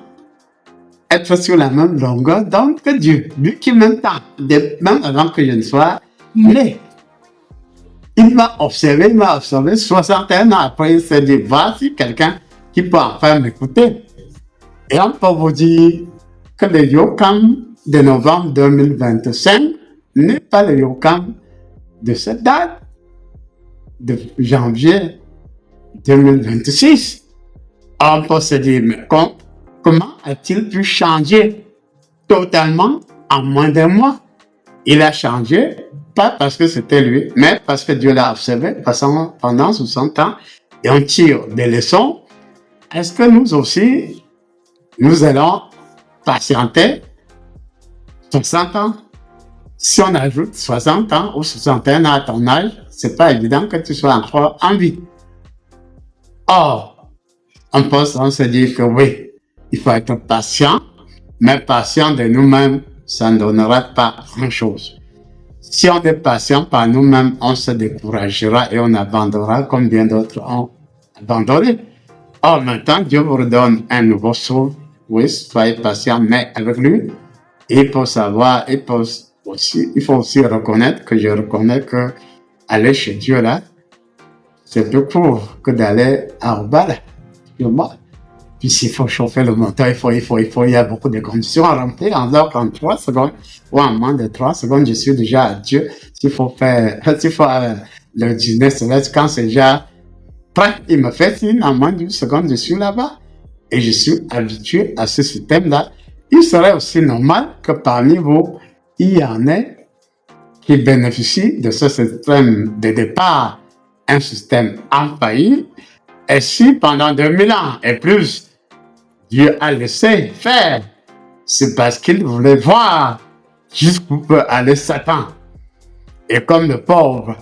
être sur la même longueur d'onde que Dieu. Lui qui m'aime tant, même avant que je ne sois né. Il m'a observé 61 ans après, il s'est dit, voici quelqu'un qui peut enfin m'écouter. Et on peut vous dire que le Yokam de novembre 2025 n'est pas le Yokam de cette date de janvier 2026. On peut se dire, mais comment a-t-il pu changer totalement en moins d'un mois? Il a changé, pas parce que c'était lui, mais parce que Dieu l'a observé pendant 60 ans et on tire des leçons. Est-ce que nous aussi, nous allons patienter 60 ans? Si on ajoute 60 ans ou 61 ans à ton âge, c'est pas évident que tu sois encore en vie. Or, on se dit que oui, il faut être patient, mais patient de nous-mêmes, ça ne donnera pas grand-chose. Si on est patient par nous-mêmes, on se découragera et on abandonnera comme bien d'autres ont abandonné. Or, maintenant, Dieu vous redonne un nouveau souffle. Oui, soyez patient, mais avec lui, il faut savoir, il faut aussi reconnaître que je reconnais que aller chez Dieu là, c'est plus court que d'aller à Obala. Puis s'il faut chauffer le moteur, il y a beaucoup de conditions à remplir. En 3 secondes ou en moins de 3 secondes, je suis déjà à Dieu. S'il faut le business, quand c'est déjà prêt, il me fait signe, en moins d'une seconde, je suis là-bas. Et je suis habitué à ce système-là. Il serait aussi normal que parmi vous, il y en ait qui bénéficient de ce système de départ, un système en faillite. Et si pendant 2000 ans et plus, Dieu a laissé faire, c'est parce qu'il voulait voir jusqu'où peut aller Satan. Et comme le pauvre,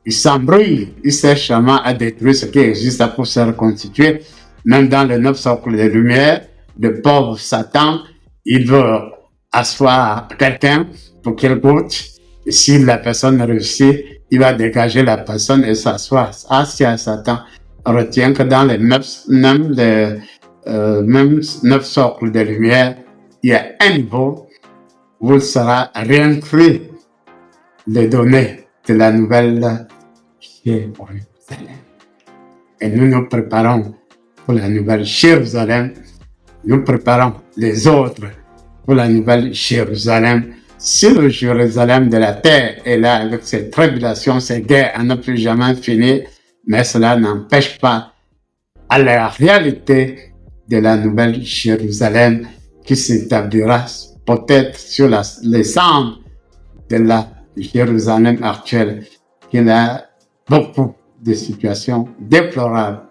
il s'embrouille, il cherche à détruire ce qui existe pour se reconstituer. Même dans les 9 cercles de lumière, le pauvre Satan, il veut asseoir quelqu'un pour qu'il goûte. Et si la personne réussit, il va dégager la personne et s'asseoir. Si à Satan, retient que dans les même 9 cercles de lumière, il y a un niveau où il sera réinclus les données de la nouvelle Jérusalem. Et nous nous préparons pour la nouvelle Jérusalem. Nous préparons les autres pour la nouvelle Jérusalem. Si le Jérusalem de la terre est là avec ses tribulations, ses guerres à ne plus jamais finir, mais cela n'empêche pas à la réalité de la nouvelle Jérusalem qui s'établira peut-être sur les cendres de la Jérusalem actuelle, qui a beaucoup de situations déplorables.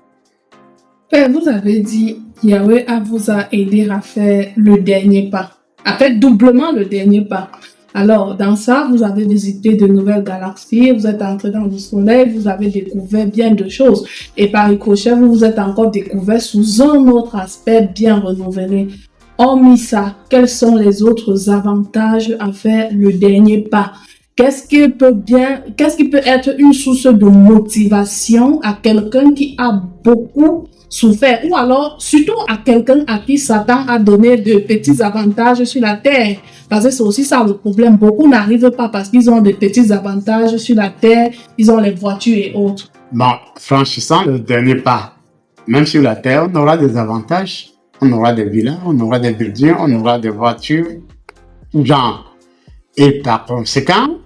Vous avez dit, Yahweh vous a aidé à faire le dernier pas, à faire doublement le dernier pas. Alors, dans ça, vous avez visité de nouvelles galaxies, vous êtes entré dans le soleil, vous avez découvert bien de choses. Et par ricochet, vous vous êtes encore découvert sous un autre aspect bien renouvelé. Hormis ça, quels sont les autres avantages à faire le dernier pas? Qu'est-ce qui peut être une source de motivation à quelqu'un qui a beaucoup souffert, ou alors surtout à quelqu'un à qui Satan a donné de petits avantages sur la terre? Parce que c'est aussi ça le problème. Beaucoup n'arrivent pas parce qu'ils ont des petits avantages sur la terre, ils ont les voitures et autres. Bon, franchissant le dernier pas, même sur la terre, on aura des avantages. On aura des villas, on aura des buildings, on aura des voitures, genre. Et par conséquent,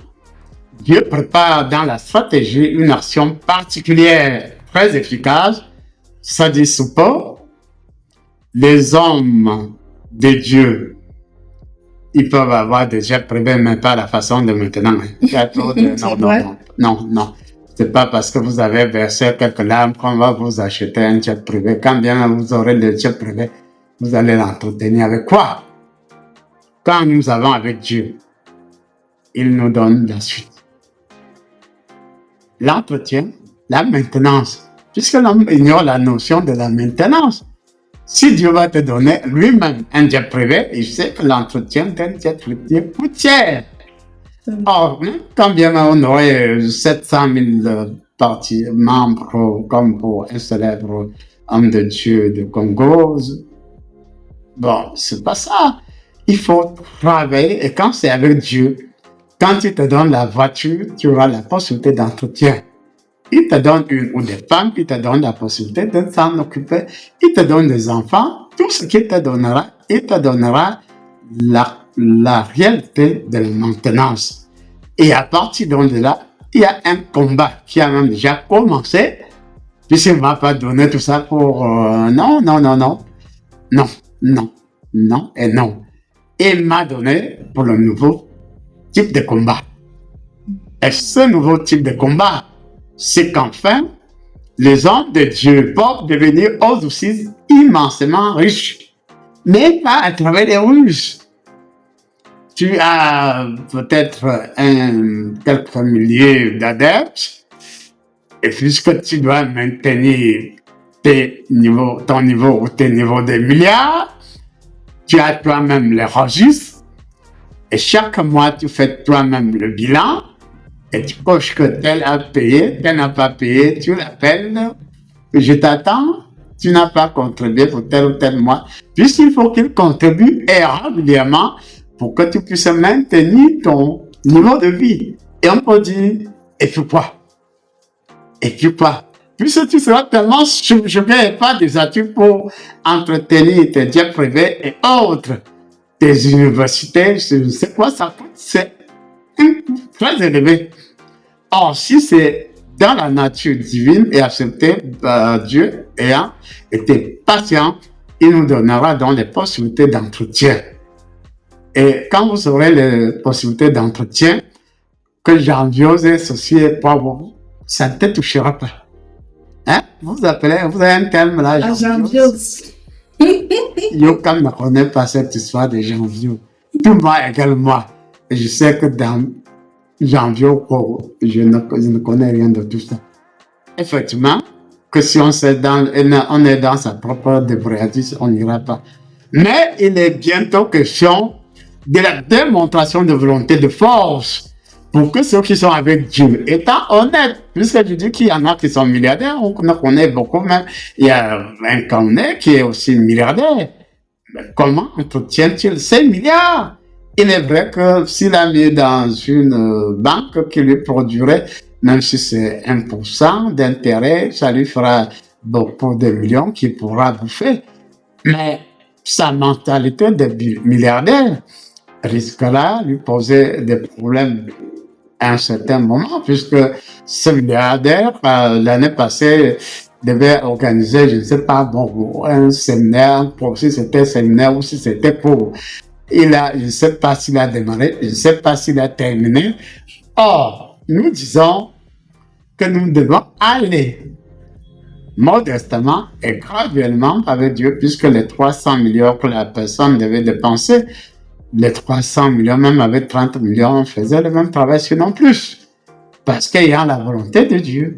Dieu prépare dans la stratégie une action particulière, très efficace. Ça dit support. Les hommes de Dieu, ils peuvent avoir des jets privés, mais pas la façon de maintenant. Non. C'est pas parce que vous avez versé quelques larmes qu'on va vous acheter un jet privé. Quand bien vous aurez le jet privé, vous allez l'entretenir avec quoi? Quand nous avons avec Dieu, il nous donne la suite. L'entretien, la maintenance. Puisque l'homme ignore la notion de la maintenance. Si Dieu va te donner lui-même un jet privé, il sait que l'entretien d'un jet privé coûte cher. Or, quand bien on aurait 700 000 membres comme pour un célèbre homme de Dieu de Congo, bon, c'est pas ça. Il faut travailler et quand c'est avec Dieu, quand il te donne la voiture, tu auras la possibilité d'entretien. Il te donne une ou des femmes, il te donne la possibilité de s'en occuper. Il te donne des enfants. Tout ce qu'il te donnera, il te donnera la réalité de la maintenance. Et à partir de là, il y a un combat qui a même déjà commencé. Puisqu'il ne m'a pas donné tout ça pour non. Il m'a donné pour le nouveau type de combat. Et ce nouveau type de combat, c'est qu'enfin, les hommes de Dieu peuvent devenir eux aussi immensément riches, mais pas à travers les ruses. Tu as peut-être quelques milliers d'adeptes, et puisque tu dois maintenir ton niveau ou tes niveaux de milliards, tu as toi-même les registres, et chaque mois tu fais toi-même le bilan, et tu coches que tel a payé, tel n'a pas payé, tu l'appelles, je t'attends, tu n'as pas contribué pour tel ou tel mois, puisqu'il faut qu'il contribue régulièrement pour que tu puisses maintenir ton niveau de vie. Et on peut dire, et puis quoi? Puisque tu seras tellement subjugué et pas des atouts pour entretenir tes jets privés et autres, tes universités, je ne sais quoi, ça coûte, c'est un coût très élevé. Or, si c'est dans la nature divine et accepté par Dieu ayant été patient, il nous donnera donc les possibilités d'entretien. Et quand vous aurez les possibilités d'entretien, que j'enviose et ceci est pas bon, ça ne te touchera pas. Hein? Vous avez un terme là, j'enviose. Yokam ne connaît pas cette histoire de j'enviose. Tout moi également. Et je sais que dans j'enviose, je ne connais rien de tout ça. Effectivement, que si on est dans sa propre débrouillardise, on n'ira pas. Mais il est bientôt question de la démonstration de volonté de force pour que ceux qui sont avec Dieu, étant honnêtes, puisque je dis qu'il y en a qui sont milliardaires, on connaît beaucoup même, il y a un Camerounais qui est aussi milliardaire. Mais comment entretient-il ces milliards? Il est vrai que s'il a mis dans une banque qui lui produirait, même si c'est 1% d'intérêt, ça lui fera beaucoup de millions qu'il pourra bouffer. Mais sa mentalité de milliardaire risquera lui poser des problèmes à un certain moment, puisque ce milliardaire, l'année passée, devait organiser, je ne sais pas, un séminaire, si c'était séminaire ou si c'était cours. Je ne sais pas s'il a démarré, je ne sais pas s'il a terminé. Or, nous disons que nous devons aller modestement et graduellement avec Dieu, puisque les 300 millions que la personne devait dépenser, les 300 millions, même avec 30 millions, faisaient le même travail, sinon plus. Parce qu'il y a la volonté de Dieu.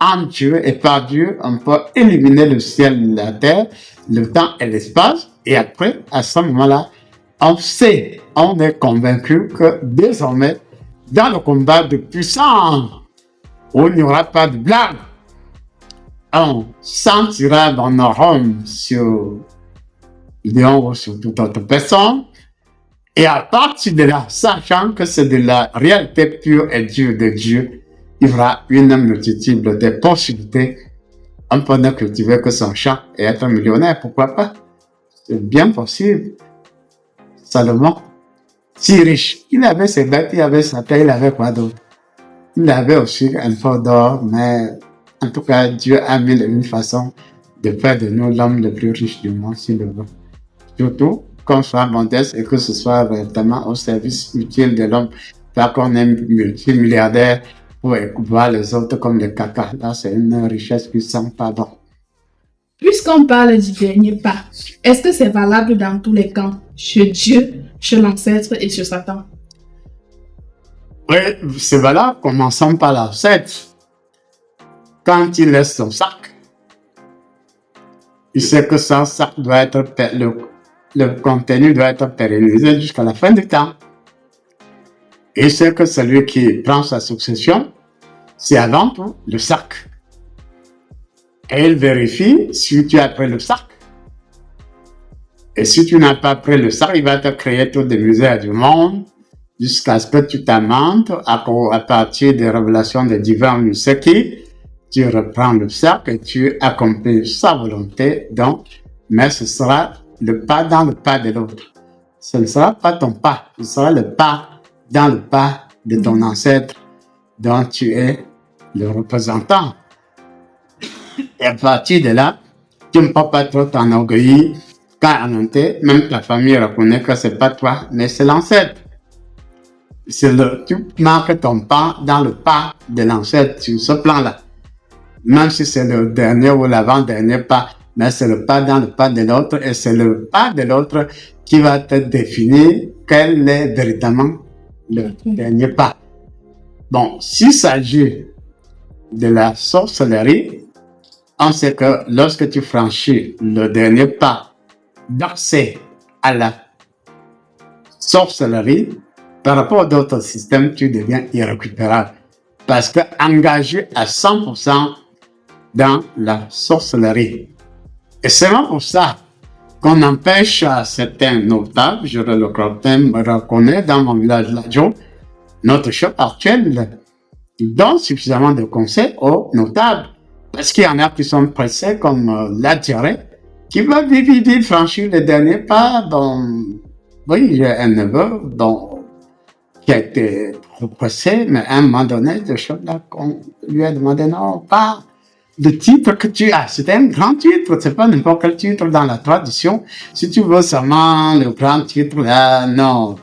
En Dieu et par Dieu, on peut éliminer le ciel, la terre, le temps et l'espace. Et après, à ce moment-là, on sait, on est convaincu que désormais, dans le combat de puissance, où il n'y aura pas de blague, on sentira dans nos rôles sur Léon ou sur toute autre personne. Et à partir de là, sachant que c'est de la réalité pure et dure de Dieu, il y aura une multitude de possibilités. On peut ne cultiver que son champ et être millionnaire, pourquoi pas? C'est bien possible. Salomon, si riche, il avait ses bêtes, il avait sa terre, il avait quoi d'autre? Il avait aussi un peu d'or, mais en tout cas, Dieu a mis une façon de faire de nous l'homme le plus riche du monde, s'il le veut. Surtout, qu'on soit modeste et que ce soit vraiment au service utile de l'homme, pas qu'on est multimilliardaire pour voir les autres comme les caca. Là, c'est une richesse qui sent pas bon. Puisqu'on parle du dernier pas, est-ce que c'est valable dans tous les camps, chez Dieu, chez l'ancêtre et chez Satan? Oui, c'est valable. Commençons par l'ancêtre. Quand il laisse son sac, il sait que son sac doit être, le contenu doit être pérennisé jusqu'à la fin du temps. Et il sait que celui qui prend sa succession, c'est avant tout le sac. Et il vérifie si tu as pris le sac. Et si tu n'as pas pris le sac, il va te créer toutes les misères du monde jusqu'à ce que tu t'amendes à partir des révélations des divins qui tu reprends le sac et tu accomplis sa volonté. Donc, mais ce sera le pas dans le pas de l'autre. Ce ne sera pas ton pas, ce sera le pas dans le pas de ton ancêtre dont tu es le représentant. Et à partir de là, tu ne peux pas trop t'enorgueillir quand en réalité, même ta famille reconnaît que c'est pas toi, mais c'est l'ancêtre. Tu marques ton pas dans le pas de l'ancêtre sur ce plan-là. Même si c'est le dernier ou l'avant-dernier pas, mais c'est le pas dans le pas de l'autre et c'est le pas de l'autre qui va te définir quel est véritablement le dernier pas. Bon, s'il s'agit de la sorcellerie, on sait que lorsque tu franchis le dernier pas d'accès à la sorcellerie, par rapport à d'autres systèmes, tu deviens irrécupérable. Parce que engagé à 100% dans la sorcellerie. Et c'est vraiment pour ça qu'on empêche à certains notables, je le reconnais dans mon village Ladjo, notre chef actuel, il donne suffisamment de conseils aux notables. Parce qu'il y en a qui sont pressés comme la diarrhée, qui va vite franchir le dernier pas. Bon, oui, j'ai un neveu qui a été trop pressé, mais à un moment donné, le chef là, on lui a demandé non, pas le titre que tu as. C'était un grand titre, c'est pas n'importe quel titre dans la tradition. Si tu veux seulement le grand titre là, non.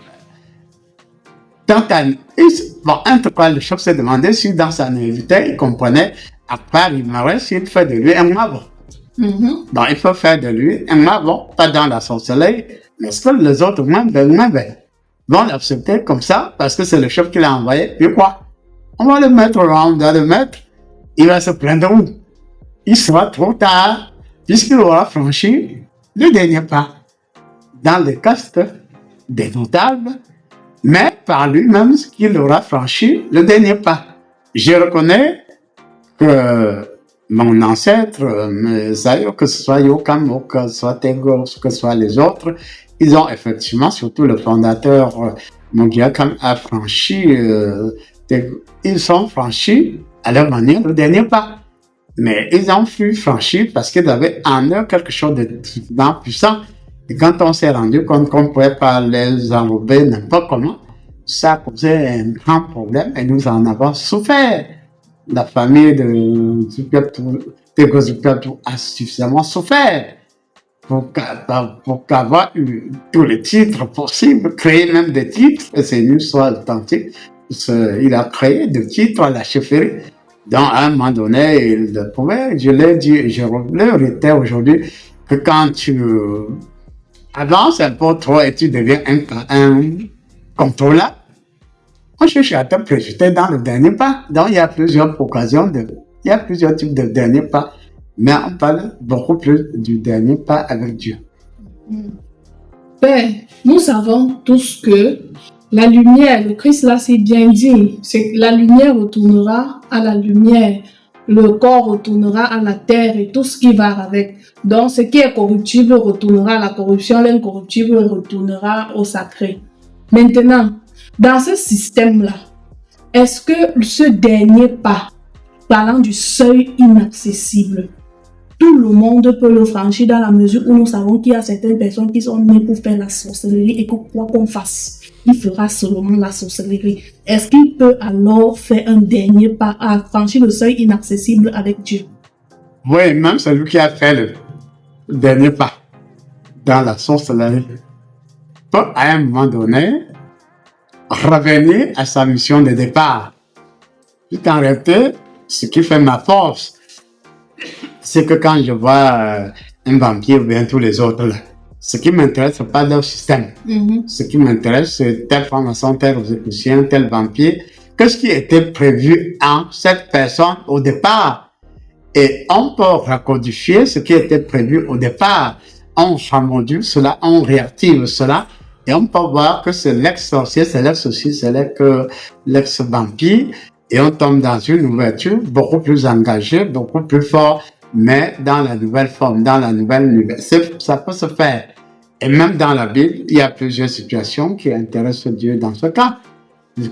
En tout cas, le chef s'est demandé si dans sa naïveté, il comprenait à part il m'aurait s'il fait de lui un mago. Donc, il faut faire de lui un mago, pas dans la sorcellerie, mais ce que les autres vont l'accepter comme ça, parce que c'est le chef qui l'a envoyé, puis quoi? On va le mettre là, on doit le mettre, il va se plaindre où? Il sera trop tard, puisqu'il aura franchi le dernier pas dans le caste des notables, mais par lui-même qu'il aura franchi le dernier pas. Je reconnais que mon ancêtre, que ce soit Yokam, ou que ce soit Tego, que ce soit les autres, ils ont effectivement, surtout le fondateur Mogiakam a franchi, ils ont franchi à leur manière le dernier pas. Mais ils ont franchi parce qu'ils avaient en eux quelque chose de puissant. Et quand on s'est rendu compte qu'on ne pouvait pas les enlever n'importe comment, ça posait un grand problème et nous en avons souffert. La famille de Tego a suffisamment souffert pour qu'avoir eu tous les titres possibles, créer même des titres, et c'est une histoire authentique. Il a créé des titres à la chefferie. Donc, à un moment donné, il pouvait, je l'ai dit, je le répète aujourd'hui, que quand tu Avant, c'est un peu trop et tu deviens un contrôleur. On cherche à te projeter dans le dernier pas. Donc, il y a plusieurs occasions il y a plusieurs types de derniers pas. Mais on parle beaucoup plus du dernier pas avec Dieu. Père, nous savons tous que la lumière, le Christ là, c'est bien dit, c'est que la lumière retournera à la lumière, le corps retournera à la terre et tout ce qui va avec. Donc, ce qui est corruptible retournera à la corruption, l'incorruptible retournera au sacré. Maintenant, dans ce système-là, est-ce que ce dernier pas, parlant du seuil inaccessible, tout le monde peut le franchir dans la mesure où nous savons qu'il y a certaines personnes qui sont nées pour faire la sorcellerie et que quoi qu'on fasse, il fera seulement la sorcellerie. Est-ce qu'il peut alors faire un dernier pas à franchir le seuil inaccessible avec Dieu? Oui, même celui qui a fait le dernier pas dans la sorcellerie peut à un moment donné revenir à sa mission de départ. Puis en réalité, ce qui fait ma force, c'est que quand je vois un vampire ou bien tous les autres, là, ce qui m'intéresse, c'est pas leur système. Ce qui m'intéresse, c'est telle formation, tel exécution, tel vampire. Qu'est-ce qui était prévu en cette personne au départ? Et on peut racodifier ce qui était prévu au départ. On remodule cela, on réactive cela. Et on peut voir que c'est l'ex-sorcier, c'est l'ex-sorcier, c'est l'ex-vampire. Et on tombe dans une ouverture beaucoup plus engagée, beaucoup plus forte, mais dans la nouvelle forme, dans la nouvelle univers. Ça peut se faire. Et même dans la Bible, il y a plusieurs situations qui intéressent Dieu dans ce cas.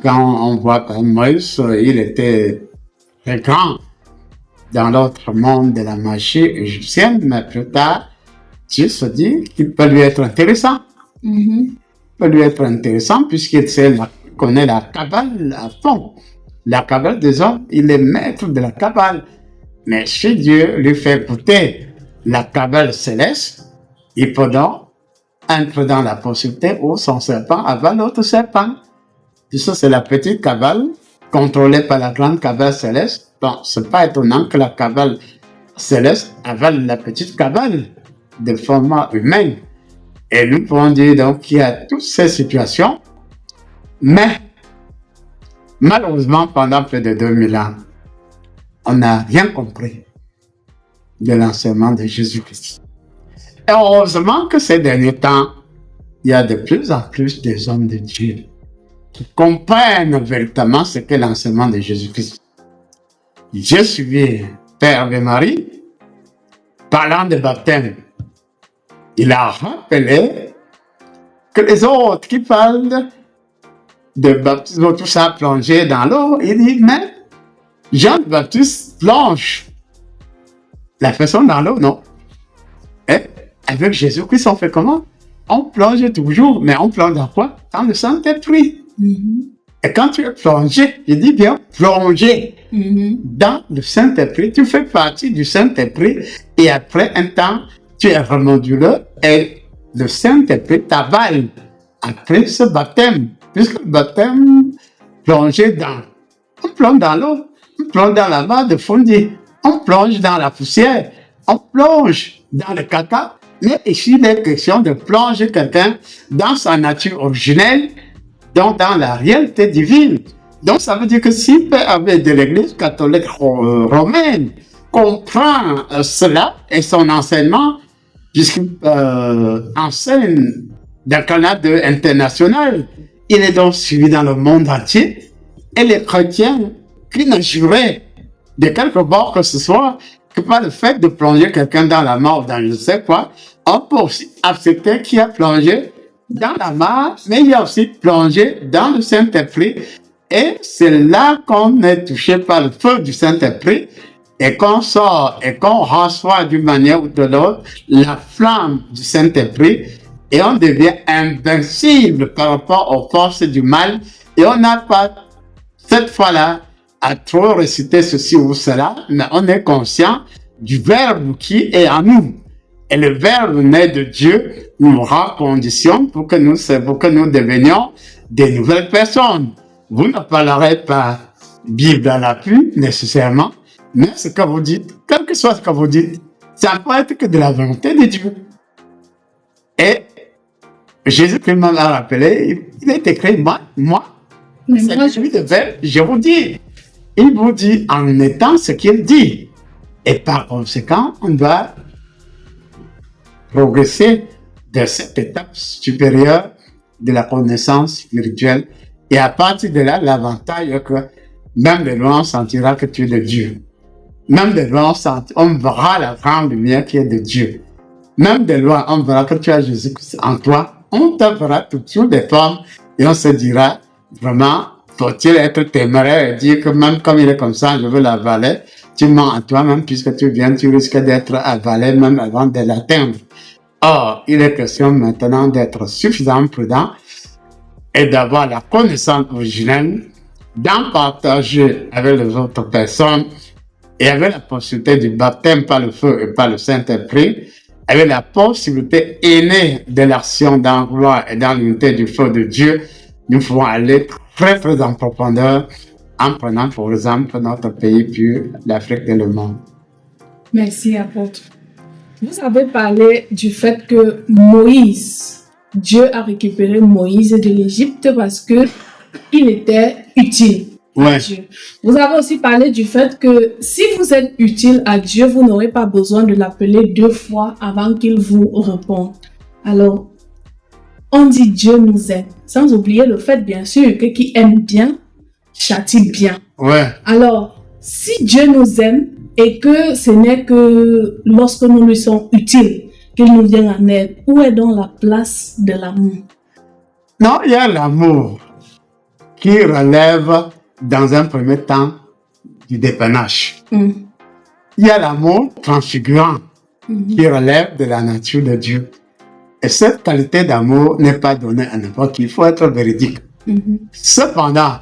Quand on voit que Moïse, il était très grand dans l'autre monde de la magie égyptienne, mais plus tard, Dieu se dit qu'il peut lui être intéressant. Peut lui être intéressant puisqu'il connaît la Kabbale à fond. La Kabbale des hommes, il est maître de la Kabbale. Mais si Dieu lui fait écouter la Kabbale céleste, il peut donc entrer dans la possibilité où son serpent avale l'autre serpent. Et ça, c'est la petite Kabbale contrôlée par la grande Kabbale céleste. Bon, c'est pas étonnant que la Kabbale céleste avale la petite Kabbale de format humain. Et nous pouvons dire donc qu'il y a toutes ces situations, mais malheureusement, pendant plus de 2000 ans, on n'a rien compris de l'enseignement de Jésus-Christ. Et heureusement que ces derniers temps, il y a de plus en plus des hommes de Dieu qui comprennent véritablement ce qu'est l'enseignement de Jésus-Christ. J'ai suivi Père et Marie parlant de baptême. Il a rappelé que les autres qui parlent de baptême, tout ça plongé dans l'eau, il dit, mais Jean le Baptiste plonge la personne dans l'eau, non? Et avec Jésus-Christ, on fait comment? On plonge toujours, mais on plonge dans quoi? Dans le Saint-Esprit. Et quand tu es plongé, je dis bien plongé dans le Saint-Esprit, tu fais partie du Saint-Esprit et après un temps, tu es remodulé et le Saint-Esprit t'avale après ce baptême. Puisque le baptême plongé on plonge dans l'eau, on plonge dans la mare de fondue, on plonge dans la poussière, on plonge dans le caca. Mais ici, il est question de plonger quelqu'un dans sa nature originelle, donc dans la réalité divine. Donc ça veut dire que si Père Abbé de l'Église catholique romaine comprend cela et son enseignement, puisqu'il enseigne dans le Canada international, il est donc suivi dans le monde entier. Et les chrétiens qui ne juraient de quelque part que ce soit que par le fait de plonger quelqu'un dans la mort, dans je ne sais quoi, on peut aussi accepter qu'il a plongé dans la mare, mais il a aussi plongé dans le Saint-Esprit. Et c'est là qu'on est touché par le feu du Saint-Esprit et qu'on sort et qu'on reçoit d'une manière ou de l'autre la flamme du Saint-Esprit et on devient invincible par rapport aux forces du mal et on n'a pas cette fois-là à trop réciter ceci ou cela, mais on est conscient du Verbe qui est en nous. Et le Verbe né de Dieu nous rend condition pour que nous devenions des nouvelles personnes. Vous ne parlerez pas Bible à l'appui, nécessairement, mais ce que vous dites, quel que soit ce que vous dites, ça peut être que de la volonté de Dieu. Et Jésus-Christ m'a rappelé, il est écrit, moi, Mais c'est moi, lui de verbe, je vous dis. Il vous dit en étant ce qu'il dit. Et par conséquent, on doit progresser de cette étape supérieure de la connaissance spirituelle. Et à partir de là, l'avantage est que même de loin, on sentira que tu es de Dieu. Même de loin, on verra la grande lumière qui est de Dieu. Même de loin, on verra que tu as Jésus-Christ en toi. On te verra toutes les formes et on se dira, vraiment, faut-il être téméraire et dire que même comme il est comme ça, je veux l'avaler. Tu mens en toi-même puisque tu viens, tu risques d'être avalé même avant de l'atteindre. Or, il est question maintenant d'être suffisamment prudent et d'avoir la connaissance originelle, d'en partager avec les autres personnes et avec la possibilité du baptême par le feu et par le Saint-Esprit, avec la possibilité innée de l'action dans la gloire et dans l'unité du feu de Dieu, nous pouvons aller très très en profondeur en prenant pour exemple notre pays puis l'Afrique et le monde. merci, apôtre. Vous avez parlé du fait que Moïse, Dieu a récupéré Moïse de l'Égypte parce que il était utile à Ouais. Dieu. Vous avez aussi parlé du fait que si vous êtes utile à Dieu, vous n'aurez pas besoin de l'appeler 2 fois avant qu'il vous réponde. Alors, on dit Dieu nous aime, sans oublier le fait, bien sûr, que qui aime bien, châtie bien. Ouais. Alors, si Dieu nous aime et que ce n'est que lorsque nous lui sommes utiles qu'il nous vient en aide, où est donc la place de l'amour? Non, il y a l'amour qui relève dans un premier temps du dépannage. Il y a l'amour transfigurant qui relève de la nature de Dieu. Et cette qualité d'amour n'est pas donnée à n'importe qui. Il faut être véridique. Cependant,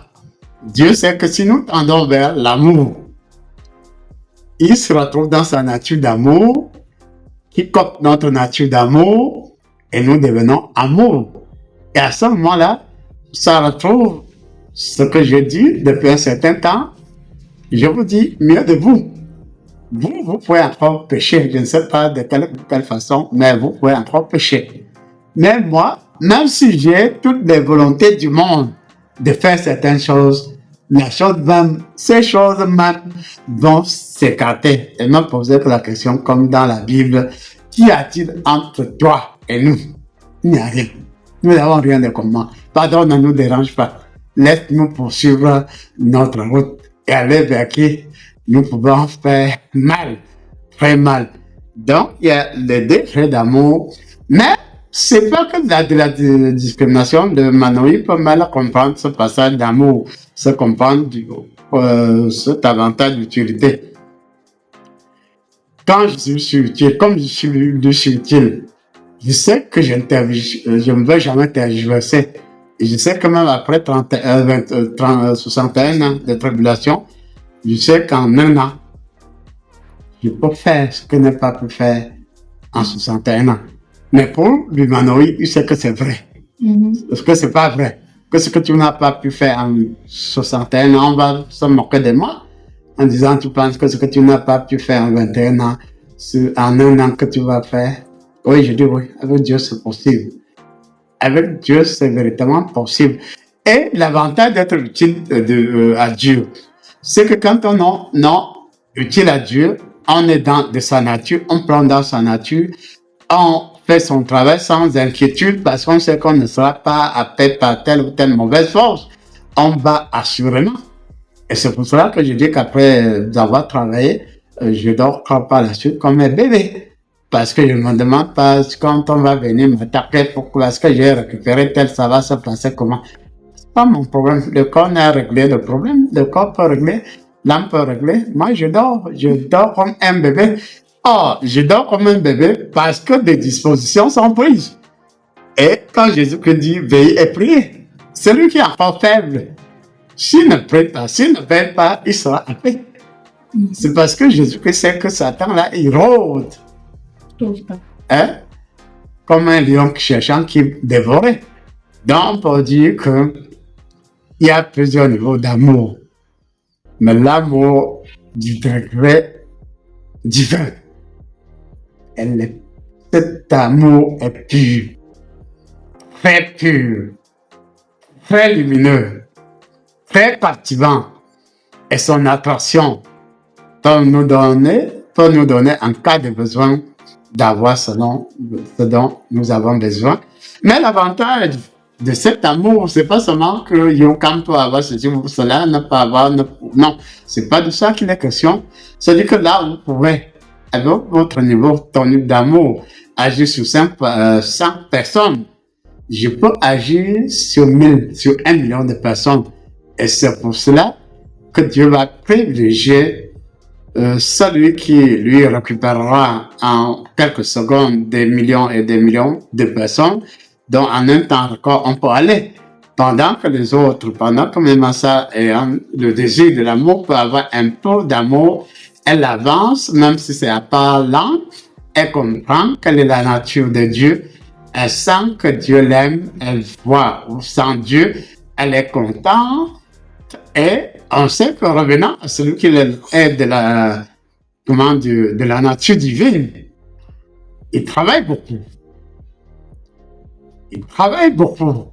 Dieu sait que si nous tendons vers l'amour, il se retrouve dans sa nature d'amour, qui copte notre nature d'amour, et nous devenons amour. Et à ce moment-là, ça retrouve ce que je dis depuis un certain temps. Je vous dis, mieux de vous. Vous pouvez encore pécher. Je ne sais pas de quelle façon, mais vous pouvez encore pécher. Mais moi, même si j'ai toutes les volontés du monde de faire certaines choses, ces choses même vont s'écarter. Et me poser la question, comme dans la Bible, qu'y a-t-il entre toi et nous? Il n'y a rien. Nous n'avons rien de commun. Pardon, ne nous dérange pas. Laisse-nous poursuivre notre route et aller vers qui nous pouvons faire mal, très mal. Donc, il y a le degré d'amour, mais c'est pas que de la discrimination de Manoï peut mal comprendre ce passage d'amour, se comprendre cet avantage d'utilité. Quand je suis utile, comme je suis utile, je sais que je ne vais jamais tergiverser. Et je sais que même après 61 ans de tribulation, je sais qu'en un an, je peux faire ce que je n'ai pas pu faire en 61 ans. Mais pour l'humanoïde, il sait que c'est vrai. Parce que c'est pas vrai. Que ce que tu n'as pas pu faire en 61 ans, on va se moquer de moi en disant tu penses que ce que tu n'as pas pu faire en 21 ans, c'est en un an que tu vas faire. Oui, je dis oui, avec Dieu c'est possible. Avec Dieu c'est véritablement possible. Et l'avantage d'être utile à Dieu, c'est que quand on est utile à Dieu, on est de sa nature, on prend dans sa nature, on fait son travail sans inquiétude parce qu'on sait qu'on ne sera pas appelé par telle ou telle mauvaise force. On va assurément. Et c'est pour cela que je dis qu'après avoir travaillé, je dors par la suite comme un bébé. Parce que je ne me demande pas quand on va venir m'attaquer parce que j'ai récupéré tel, ça va se passer comment. C'est pas mon problème. Le corps n'a réglé le problème. Le corps peut régler, l'âme peut régler. Moi, je dors comme un bébé. Or, je dors comme un bébé parce que des dispositions sont prises. Et quand Jésus dit veillez et priez, celui qui est encore faible, s'il ne prie pas, s'il ne veille pas, il sera appelé. C'est parce que Jésus sait que Satan là, il rôde. Hein? Comme un lion cherchant qui dévorait. Donc, on peut dire qu'il y a plusieurs niveaux d'amour. Mais l'amour du degré divin, cet amour est pur, très pur, très lumineux, très captivant. Et son attraction peut nous donner en cas de besoin d'avoir ce dont nous avons besoin. Mais l'avantage de cet amour, c'est pas seulement que Yotam peut avoir ceci ou cela, ne pas avoir, non, c'est pas de ça qu'il est question. C'est-à-dire que là, vous pouvez, avec votre niveau, ton niveau d'amour, agir sur 100 personnes. Je peux agir sur 1000, sur 1 million de personnes. Et c'est pour cela que Dieu va privilégier celui qui lui récupérera en quelques secondes des millions et des millions de personnes, dont en un temps record on peut aller. Pendant que les autres, pendant que même ça et le désir de l'amour peut avoir un peu d'amour, elle avance, même si c'est à pas lent, elle comprend quelle est la nature de Dieu, elle sent que Dieu l'aime, elle voit ou sent Dieu, elle est contente, et on sait que revenant à celui qui est de la nature divine, il travaille beaucoup. Il travaille beaucoup.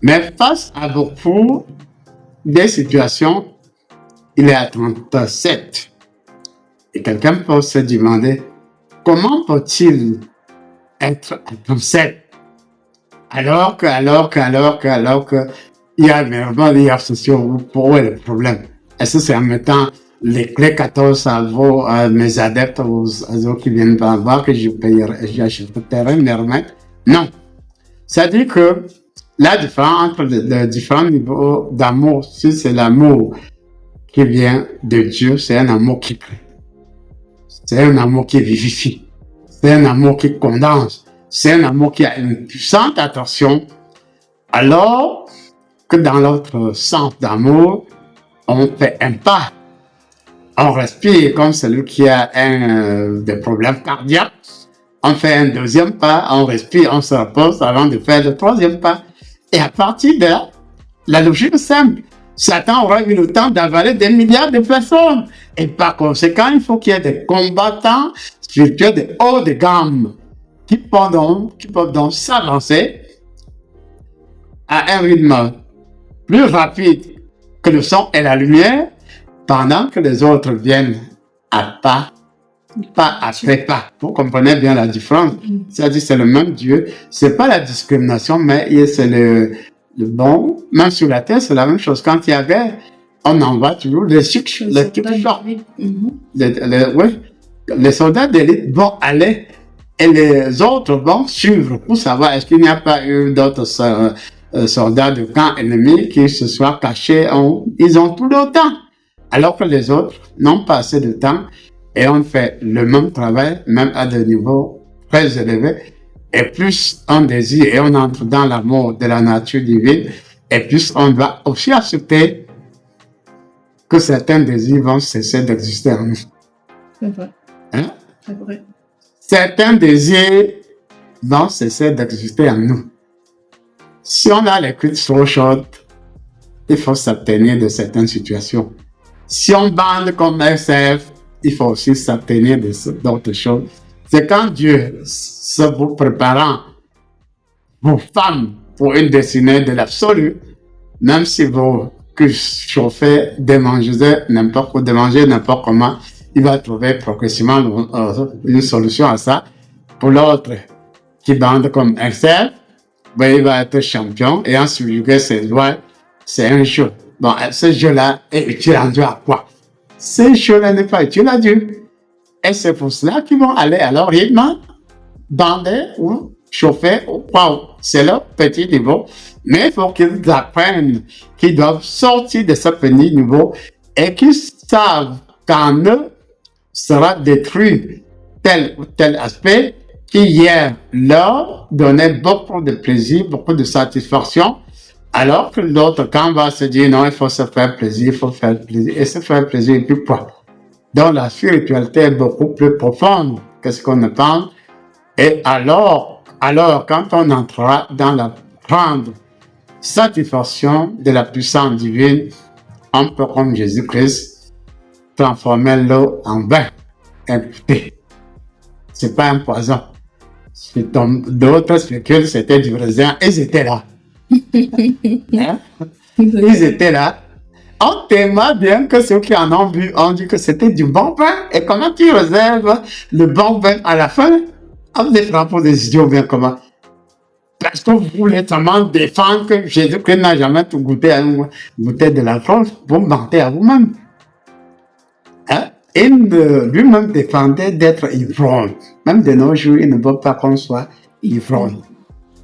Mais face à beaucoup des situations, il est à 37. Et quelqu'un peut se demander, comment peut-il être à 37 alors que il y a vraiment des associations pour eux le problème. Est-ce que c'est en mettant les clés 14 à mes adeptes, aux autres qui viennent pas voir que j'achèterai mes remettre? Non. C'est-à-dire que la différence entre les différents niveaux d'amour, si c'est l'amour qui vient de Dieu, c'est un amour qui crée. C'est un amour qui vivifie. C'est un amour qui condense. C'est un amour qui a une puissante attention. Alors que dans l'autre sens d'amour, on fait un pas. On respire comme celui qui a des problèmes cardiaques. On fait un deuxième pas, on respire, on se repose avant de faire le troisième pas. Et à partir de là, la logique est simple. Satan aura eu le temps d'avaler des milliards de personnes. Et par conséquent, il faut qu'il y ait des combattants spirituels de haut de gamme qui peuvent donc s'avancer à un rythme plus rapide que le son et la lumière, pendant que les autres viennent à pas après pas. Vous comprenez bien la différence. C'est-à-dire c'est le même Dieu. C'est pas la discrimination, mais c'est le bon. Même sur la terre, c'est la même chose. Quand il y a guerre, on envoie toujours les types forts. Les soldats d'élite vont aller et les autres vont suivre pour savoir est-ce qu'il n'y a pas eu d'autres soldats de camp ennemi qui se soient cachés. Ils ont tout le temps. Alors que les autres n'ont pas assez de temps et on fait le même travail, même à des niveaux très élevés. Et plus on désire et on entre dans l'amour de la nature divine, et plus on va aussi accepter que certains désirs vont cesser d'exister en nous. C'est vrai. Hein? C'est vrai. Certains désirs vont cesser d'exister en nous. Si on a les cuites trop chaudes, il faut s'abstenir de certaines situations. Si on bande comme SF, il faut aussi s'abstenir d'autres choses. C'est quand Dieu, se vous préparant, vos femmes, pour une destinée de l'absolu, même si vous chauffez, démangez n'importe comment, il va trouver progressivement une solution à ça. Pour l'autre, qui bande comme SF, il va être champion et en subjuguer ses lois, c'est un jeu. Bon, ce jeu-là est utile à Dieu à quoi? Ce jeu-là n'est pas utile à Dieu. Et c'est pour cela qu'ils vont aller à leur rythme, bander ou chauffer ou quoi. C'est leur petit niveau. Mais il faut qu'ils apprennent qu'ils doivent sortir de ce petit niveau et qu'ils savent qu'en eux sera détruit tel ou tel aspect qui hier leur donnait beaucoup de plaisir, beaucoup de satisfaction. Alors que l'autre camp va se dire non, il faut se faire plaisir, il faut faire plaisir. Et se faire plaisir, et puis quoi? Donc la spiritualité est beaucoup plus profonde que ce qu'on ne pense. Et alors, quand on entrera dans la grande satisfaction de la puissance divine, on peut, comme Jésus-Christ, transformer l'eau en vin, un thé. C'est pas un poison. D'autres spéculent c'était du raisin. Ils étaient là. Hein? Ils étaient là. On témoigne bien que ceux qui en ont bu ont dit que c'était du bon pain. Et comment tu réserves le bon pain à la fin? On les frappe pour des idiots bien comment? Parce que vous voulez seulement défendre que Jésus-Christ n'a jamais tout goûté à une bouteille de la France. Vous mentez à vous-même. Hein? Lui-même défendait d'être ivrogne. Même de nos jours, il ne veut pas qu'on soit ivrogne.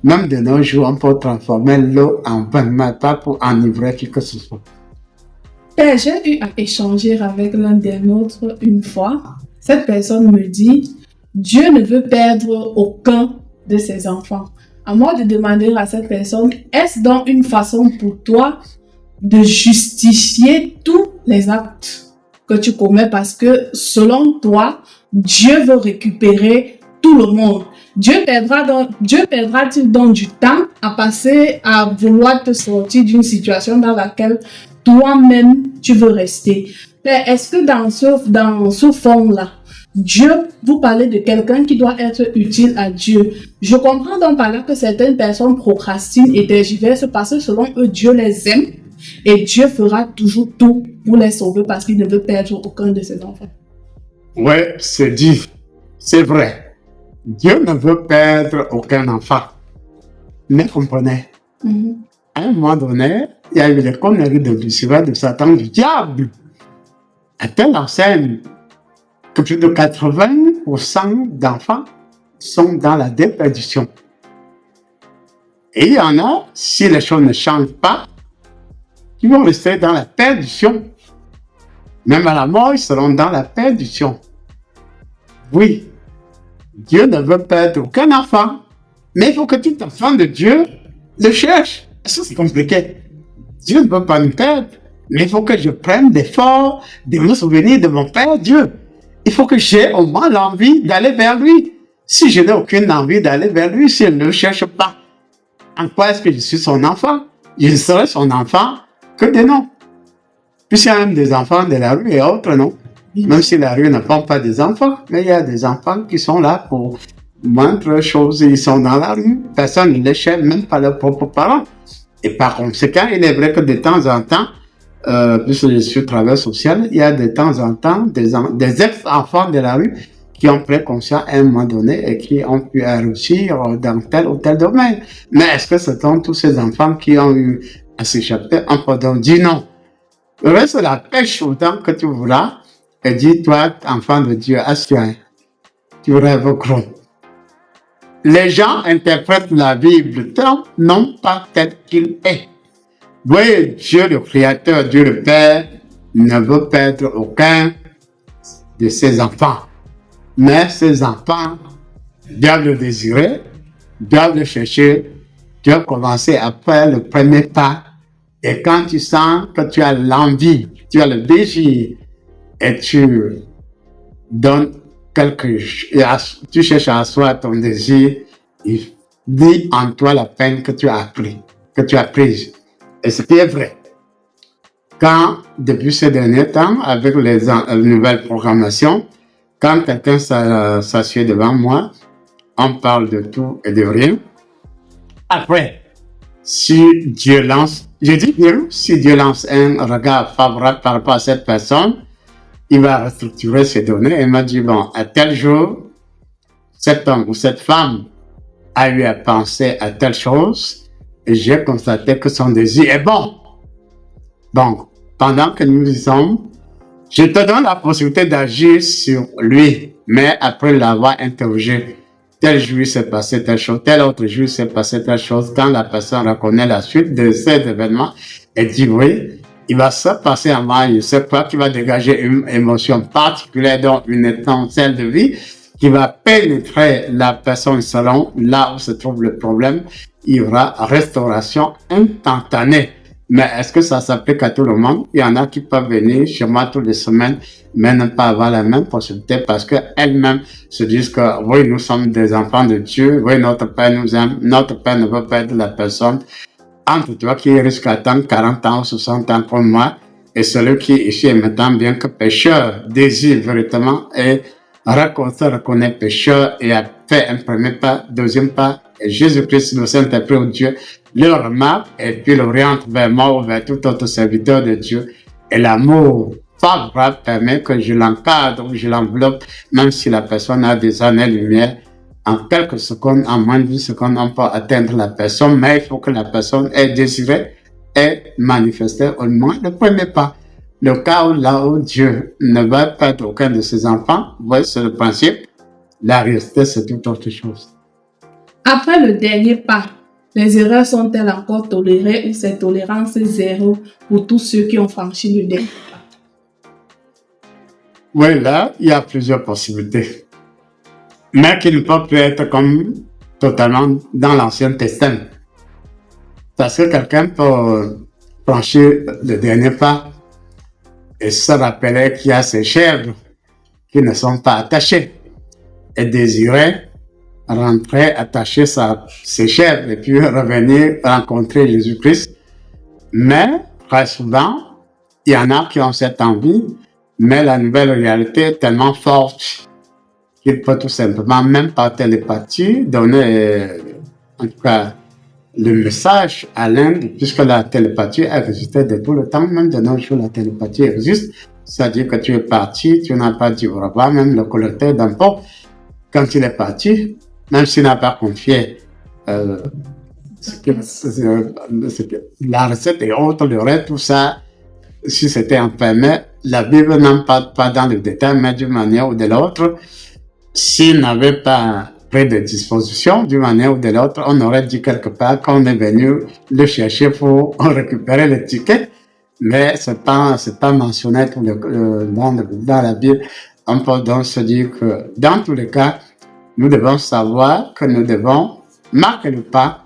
Même de nos jours, on peut transformer l'eau en vin, mais pas pour enivrer qui que ce soit. Père, j'ai eu à échanger avec l'un des nôtres une fois. Cette personne me dit, Dieu ne veut perdre aucun de ses enfants. À moi de demander à cette personne, est-ce donc une façon pour toi de justifier tous les actes que tu commets parce que selon toi, Dieu veut récupérer tout le monde. Dieu perdra-t-il donc du temps à passer à vouloir te sortir d'une situation dans laquelle toi-même tu veux rester? Mais est-ce que dans ce fond-là, Dieu, vous parlez de quelqu'un qui doit être utile à Dieu. Je comprends donc par là que certaines personnes procrastinent et tergiversent parce que selon eux, Dieu les aime et Dieu fera toujours tout pour les sauver parce qu'il ne veut perdre aucun de ses enfants. Oui, c'est dit. C'est vrai. Dieu ne veut perdre aucun enfant. Mais comprenez, à un moment donné, il y a eu les conneries de Lucifer, de Satan, du diable. À telle enseigne que plus de 80% d'enfants sont dans la déperdition. Et il y en a, si les choses ne changent pas, qui vont rester dans la perdition. Même à la mort, ils seront dans la perdition. Oui, Dieu ne veut perdre aucun enfant, mais il faut que tout enfant de Dieu le cherche. Ça, c'est compliqué. Dieu ne veut pas nous perdre, mais il faut que je prenne l'effort de me souvenir de mon Père Dieu. Il faut que j'ai au moins l'envie d'aller vers lui. Si je n'ai aucune envie d'aller vers lui, si je ne le cherche pas, en quoi est-ce que je suis son enfant? Je ne serai son enfant que de nom. Puisqu'il y a même des enfants de la rue et autres, non? Même si la rue ne prend pas des enfants, mais il y a des enfants qui sont là pour moindre chose. Ils sont dans la rue. Personne ne les cherche, même pas leurs propres parents. Et par conséquent, il est vrai que de temps en temps, puisque je suis travailleur social, il y a de temps en temps des ex-enfants de la rue qui ont pris conscience à un moment donné et qui ont pu réussir dans tel ou tel domaine. Mais est-ce que ce sont tous ces enfants qui ont eu à s'échapper? On peut donc dire non. Reste la pêche autant que tu voudras et dis, toi, enfant de Dieu, assieds, tu rêves gros. Les gens interprètent la Bible non pas tel qu'il est. Oui, Dieu le Créateur, Dieu le Père, ne veut perdre aucun de ses enfants. Mais ses enfants doivent le désirer, doivent le chercher, doivent commencer à faire le premier pas. Et quand tu sens que tu as l'envie, tu as le désir, et tu donnes tu cherches à asseoir ton désir, il dit en toi la peine que tu as appris, que tu as prise. Et ce qui est vrai. Quand, depuis ces derniers temps, avec les nouvelles programmations, quand quelqu'un s'assied devant moi, on parle de tout et de rien. Après, si Dieu lance, je dis bien, si Dieu lance un regard favorable par rapport à cette personne, il va restructurer ses données et m'a dit, bon, à tel jour, cet homme ou cette femme a eu à penser à telle chose et j'ai constaté que son désir est bon. Donc, pendant que nous y sommes, je te donne la possibilité d'agir sur lui, mais après l'avoir interrogé, tel jour s'est passé telle chose, tel autre jour s'est passé telle chose, quand la personne reconnaît la suite de ces événements, elle dit oui, il va se passer en moi, je sais pas, qui va dégager une émotion particulière, donc une étincelle de vie, qui va pénétrer la personne selon là où se trouve le problème, il y aura restauration instantanée. Mais est-ce que ça s'applique à tout le monde? Il y en a qui peuvent venir chez moi toutes les semaines, mais ne pas avoir la même possibilité parce qu'elles-mêmes se disent que oui, nous sommes des enfants de Dieu, oui, notre Père nous aime, notre Père ne veut pas être la personne entre toi qui risque d'attendre 40 ans ou 60 ans comme moi et celui qui ici est maintenant bien que pécheur désire véritablement et se reconnaît pécheur et a fait un premier pas, deuxième pas, et Jésus-Christ, le Saint-Esprit de Dieu, le remarque et puis l'oriente vers moi ou vers tout autre serviteur de Dieu. Et l'amour favorable permet que je l'encadre ou je l'enveloppe, même si la personne a des années-lumière. En quelques secondes, en moins de 10 secondes, on peut atteindre la personne, mais il faut que la personne ait désiré et manifesté au moins le premier pas. Le cas où là où Dieu ne va pas être aucun de ses enfants, voyez, c'est le principe. La réalité, c'est tout autre chose. Après le dernier pas, les erreurs sont-elles encore tolérées ou c'est tolérance zéro pour tous ceux qui ont franchi le dernier pas? Oui, là, il y a plusieurs possibilités. Mais qui ne peuvent plus être comme totalement dans l'Ancien Testament. Parce que quelqu'un peut franchir le dernier pas et se rappeler qu'il y a ces chèvres qui ne sont pas attachées et désirer rentrer, attacher ses chèvres et puis revenir rencontrer Jésus-Christ. Mais très souvent, il y en a qui ont cette envie, mais la nouvelle réalité est tellement forte qu'il peut tout simplement, même par télépathie, donner, en tout cas, le message à l'Inde, puisque la télépathie a existé de tout le temps, même de nos jours, la télépathie existe. C'est-à-dire que tu es parti, tu n'as pas dit au revoir, même le collecteur d'impôts, quand il est parti, même s'il n'a pas confié la recette et autres, le reste, tout ça, si c'était enfermé, la Bible n'en parle pas dans le détail, mais d'une manière ou de l'autre, s'il n'avait pas pris de dispositions, d'une manière ou de l'autre, on aurait dit quelque part qu'on est venu le chercher pour récupérer le ticket, mais c'est pas mentionné dans la Bible. On peut donc se dire que dans tous les cas, nous devons savoir que nous devons marquer le pas,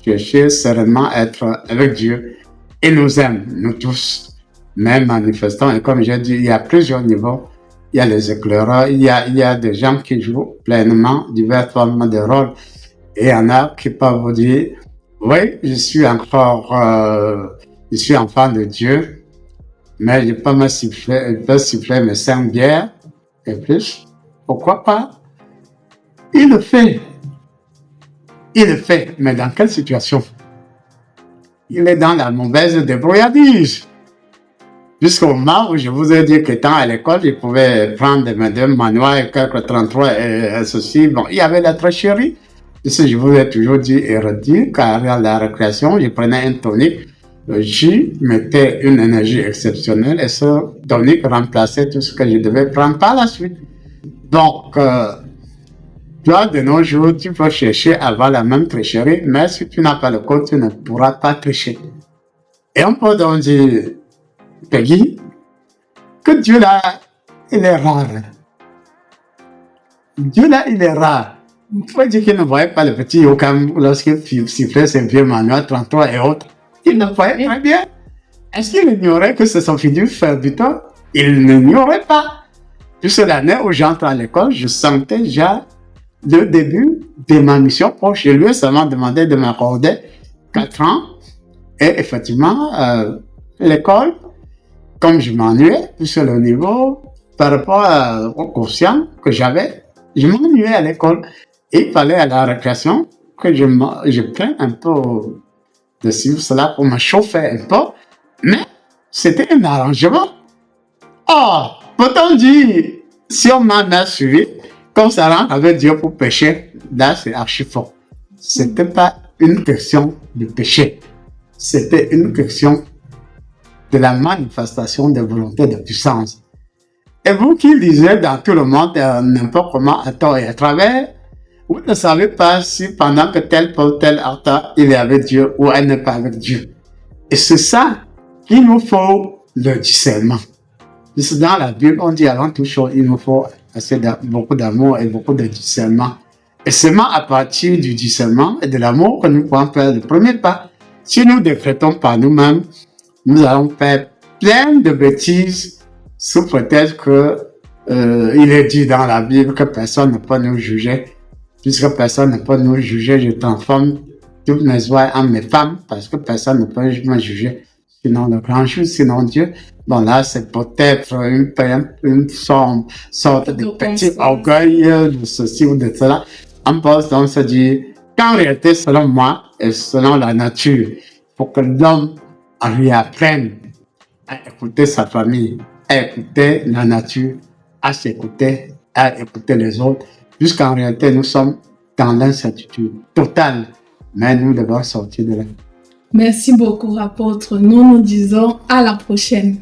chercher sereinement être avec Dieu. Il nous aime, nous tous, mais manifestants. Et comme j'ai dit, il y a plusieurs niveaux. Il y a les éclaireurs, il y a des gens qui jouent pleinement diverses formes de rôles. Et il y en a qui peuvent vous dire, oui, je suis enfant de Dieu, mais je peux me siffler mes 5 bières et plus. Pourquoi pas? Il le fait, mais dans quelle situation? Il est dans la mauvaise débrouillardise. Jusqu'au moment où je vous ai dit qu'étant à l'école, je pouvais prendre des manuels, quelques 33 et ceci. Bon, il y avait la tricherie. Je vous ai toujours dit et redit qu'à la récréation, je prenais un tonique, j'y mettais une énergie exceptionnelle et ce tonique remplaçait tout ce que je devais prendre par la suite. Donc, toi, de nos jours, tu peux chercher à avoir la même tricherie, mais si tu n'as pas le code, tu ne pourras pas tricher. Et on peut donc dire, Peggy, que Dieu là, il est rare. Dieu là, il est rare. Il faut dire qu'il ne voyait pas le petit Yokam lorsqu'il sifflait ses vieux manuels 33 et autres. Il le voyait très bien. Est-ce qu'il ignorait que c'est son fils serviteur? Il n'ignorait pas. Jusqu'à l'année où j'entre à l'école, je sentais déjà le début de ma mission proche. Je lui ai seulement demandé de m'accorder 4 ans. Et effectivement, l'école, comme je m'ennuyais, puisque le niveau, par rapport au quotient que j'avais, je m'ennuyais à l'école. Et il fallait à la récréation que je prenne un peu de cela pour me chauffer un peu. Mais c'était un arrangement. Oh, peut-on dire, si on m'en a suivi, qu'on s'arrange avec Dieu pour pécher, là c'est archi fort. C'était pas une question de péché. C'était une question de la manifestation de volonté de puissance. Et vous qui lisez dans tout le monde, n'importe comment, à tort et à travers, vous ne savez pas si pendant que tel acteur, il est avec Dieu ou elle n'est pas avec Dieu. Et c'est ça qu'il nous faut le discernement. Dans la Bible, on dit avant toute chose, il nous faut beaucoup d'amour et beaucoup de discernement. Et seulement à partir du discernement et de l'amour que nous pouvons faire le premier pas. Si nous décrétons par nous-mêmes, nous allons faire plein de bêtises sous prétexte que il est dit dans la Bible que personne ne peut nous juger. Puisque personne ne peut nous juger, je transforme toutes mes joies en mes femmes parce que personne ne peut me juger. Sinon le grand juge, sinon Dieu. Bon, là, c'est peut-être une sorte de petit conscience. orgueil de ceci ou de cela. On pense donc se dire qu'en réalité, selon moi et selon la nature, il faut que l'homme réapprenne à écouter sa famille, à écouter la nature, à s'écouter, à écouter les autres, puisqu'en réalité, nous sommes dans l'incertitude totale, mais nous devons sortir de là. Merci beaucoup, apôtre. Nous nous disons à la prochaine.